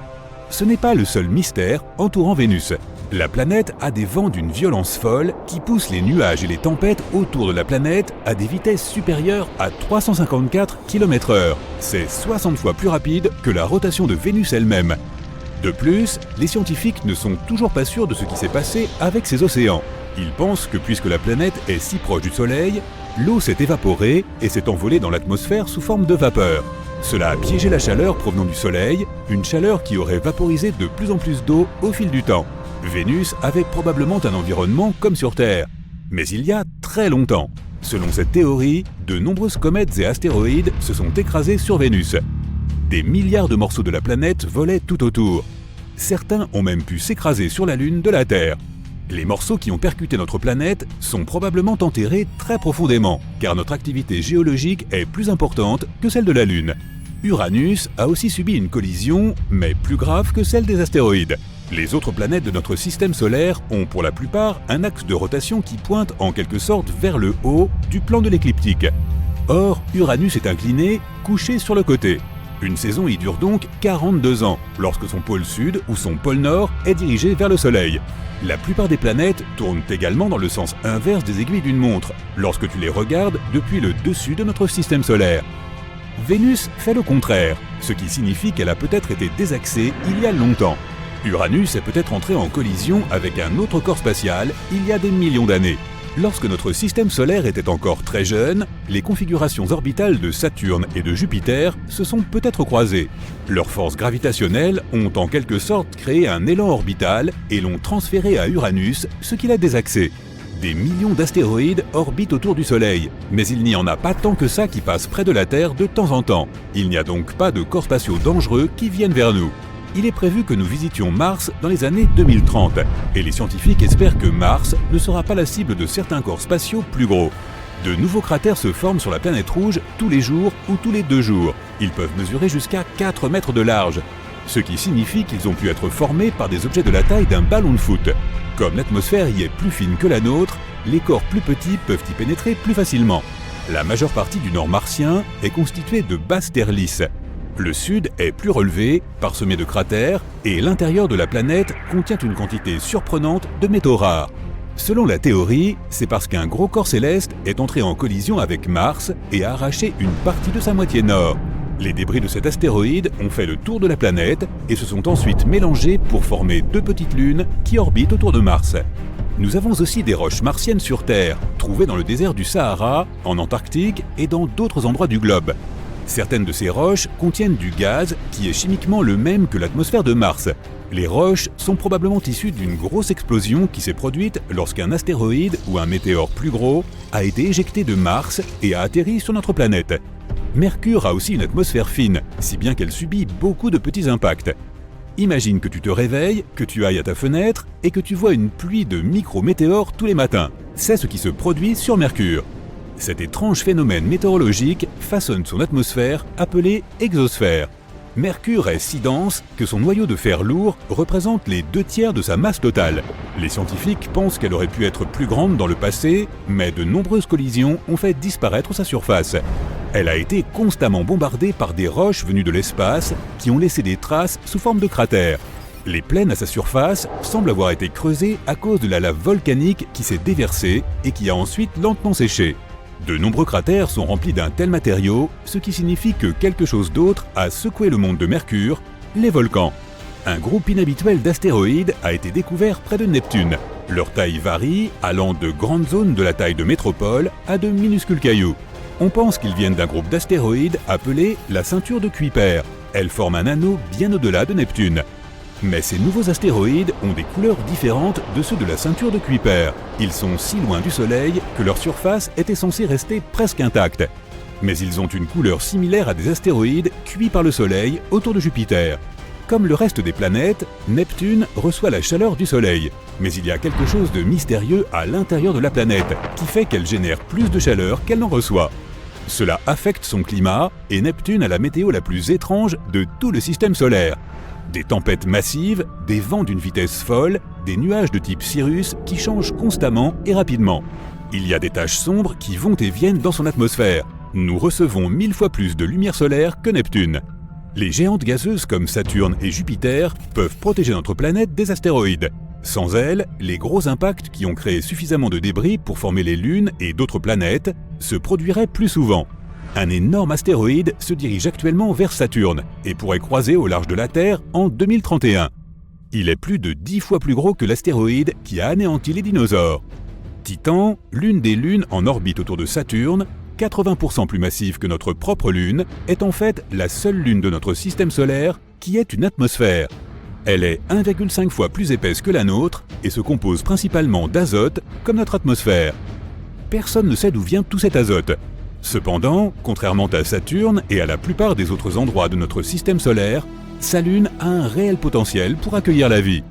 Ce n'est pas le seul mystère entourant Vénus. La planète a des vents d'une violence folle qui poussent les nuages et les tempêtes autour de la planète à des vitesses supérieures à 354 km/h. C'est 60 fois plus rapide que la rotation de Vénus elle-même. De plus, les scientifiques ne sont toujours pas sûrs de ce qui s'est passé avec ces océans. Ils pensent que puisque la planète est si proche du Soleil, l'eau s'est évaporée et s'est envolée dans l'atmosphère sous forme de vapeur. Cela a piégé la chaleur provenant du Soleil, une chaleur qui aurait vaporisé de plus en plus d'eau au fil du temps. Vénus avait probablement un environnement comme sur Terre, mais il y a très longtemps. Selon cette théorie, de nombreuses comètes et astéroïdes se sont écrasés sur Vénus. Des milliards de morceaux de la planète volaient tout autour. Certains ont même pu s'écraser sur la Lune de la Terre. Les morceaux qui ont percuté notre planète sont probablement enterrés très profondément, car notre activité géologique est plus importante que celle de la Lune. Uranus a aussi subi une collision, mais plus grave que celle des astéroïdes. Les autres planètes de notre système solaire ont pour la plupart un axe de rotation qui pointe en quelque sorte vers le haut du plan de l'écliptique. Or, Uranus est incliné, couché sur le côté. Une saison y dure donc 42 ans, lorsque son pôle sud ou son pôle nord est dirigé vers le Soleil. La plupart des planètes tournent également dans le sens inverse des aiguilles d'une montre, lorsque tu les regardes depuis le dessus de notre système solaire. Vénus fait le contraire, ce qui signifie qu'elle a peut-être été désaxée il y a longtemps. Uranus est peut-être entré en collision avec un autre corps spatial il y a des millions d'années. Lorsque notre système solaire était encore très jeune, les configurations orbitales de Saturne et de Jupiter se sont peut-être croisées. Leurs forces gravitationnelles ont en quelque sorte créé un élan orbital et l'ont transféré à Uranus, ce qui l'a désaxé. Des millions d'astéroïdes orbitent autour du Soleil, mais il n'y en a pas tant que ça qui passent près de la Terre de temps en temps. Il n'y a donc pas de corps spatiaux dangereux qui viennent vers nous. Il est prévu que nous visitions Mars dans les années 2030, et les scientifiques espèrent que Mars ne sera pas la cible de certains corps spatiaux plus gros. De nouveaux cratères se forment sur la planète rouge tous les jours ou tous les 2 jours. Ils peuvent mesurer jusqu'à 4 mètres de large, ce qui signifie qu'ils ont pu être formés par des objets de la taille d'un ballon de foot. Comme l'atmosphère y est plus fine que la nôtre, les corps plus petits peuvent y pénétrer plus facilement. La majeure partie du nord martien est constituée de basses terres lisses. Le sud est plus relevé, parsemé de cratères, et l'intérieur de la planète contient une quantité surprenante de métaux rares. Selon la théorie, c'est parce qu'un gros corps céleste est entré en collision avec Mars et a arraché une partie de sa moitié nord. Les débris de cet astéroïde ont fait le tour de la planète et se sont ensuite mélangés pour former 2 petites lunes qui orbitent autour de Mars. Nous avons aussi des roches martiennes sur Terre, trouvées dans le désert du Sahara, en Antarctique et dans d'autres endroits du globe. Certaines de ces roches contiennent du gaz qui est chimiquement le même que l'atmosphère de Mars. Les roches sont probablement issues d'une grosse explosion qui s'est produite lorsqu'un astéroïde ou un météore plus gros a été éjecté de Mars et a atterri sur notre planète. Mercure a aussi une atmosphère fine, si bien qu'elle subit beaucoup de petits impacts. Imagine que tu te réveilles, que tu ailles à ta fenêtre et que tu vois une pluie de micro-météores tous les matins. C'est ce qui se produit sur Mercure. Cet étrange phénomène météorologique façonne son atmosphère appelée exosphère. Mercure est si dense que son noyau de fer lourd représente les 2/3 de sa masse totale. Les scientifiques pensent qu'elle aurait pu être plus grande dans le passé, mais de nombreuses collisions ont fait disparaître sa surface. Elle a été constamment bombardée par des roches venues de l'espace qui ont laissé des traces sous forme de cratères. Les plaines à sa surface semblent avoir été creusées à cause de la lave volcanique qui s'est déversée et qui a ensuite lentement séché. De nombreux cratères sont remplis d'un tel matériau, ce qui signifie que quelque chose d'autre a secoué le monde de Mercure, les volcans. Un groupe inhabituel d'astéroïdes a été découvert près de Neptune. Leur taille varie, allant de grandes zones de la taille de métropole à de minuscules cailloux. On pense qu'ils viennent d'un groupe d'astéroïdes appelé la ceinture de Kuiper. Elle forme un anneau bien au-delà de Neptune. Mais ces nouveaux astéroïdes ont des couleurs différentes de ceux de la ceinture de Kuiper. Ils sont si loin du Soleil que leur surface était censée rester presque intacte. Mais ils ont une couleur similaire à des astéroïdes cuits par le Soleil autour de Jupiter. Comme le reste des planètes, Neptune reçoit la chaleur du Soleil. Mais il y a quelque chose de mystérieux à l'intérieur de la planète qui fait qu'elle génère plus de chaleur qu'elle n'en reçoit. Cela affecte son climat et Neptune a la météo la plus étrange de tout le système solaire. Des tempêtes massives, des vents d'une vitesse folle, des nuages de type cirrus qui changent constamment et rapidement. Il y a des taches sombres qui vont et viennent dans son atmosphère. Nous recevons 1000 fois plus de lumière solaire que Neptune. Les géantes gazeuses comme Saturne et Jupiter peuvent protéger notre planète des astéroïdes. Sans elles, les gros impacts qui ont créé suffisamment de débris pour former les lunes et d'autres planètes se produiraient plus souvent. Un énorme astéroïde se dirige actuellement vers Saturne et pourrait croiser au large de la Terre en 2031. Il est plus de 10 fois plus gros que l'astéroïde qui a anéanti les dinosaures. Titan, l'une des lunes en orbite autour de Saturne, 80% plus massive que notre propre Lune, est en fait la seule lune de notre système solaire qui ait une atmosphère. Elle est 1,5 fois plus épaisse que la nôtre et se compose principalement d'azote comme notre atmosphère. Personne ne sait d'où vient tout cet azote. Cependant, contrairement à Saturne et à la plupart des autres endroits de notre système solaire, sa Lune a un réel potentiel pour accueillir la vie.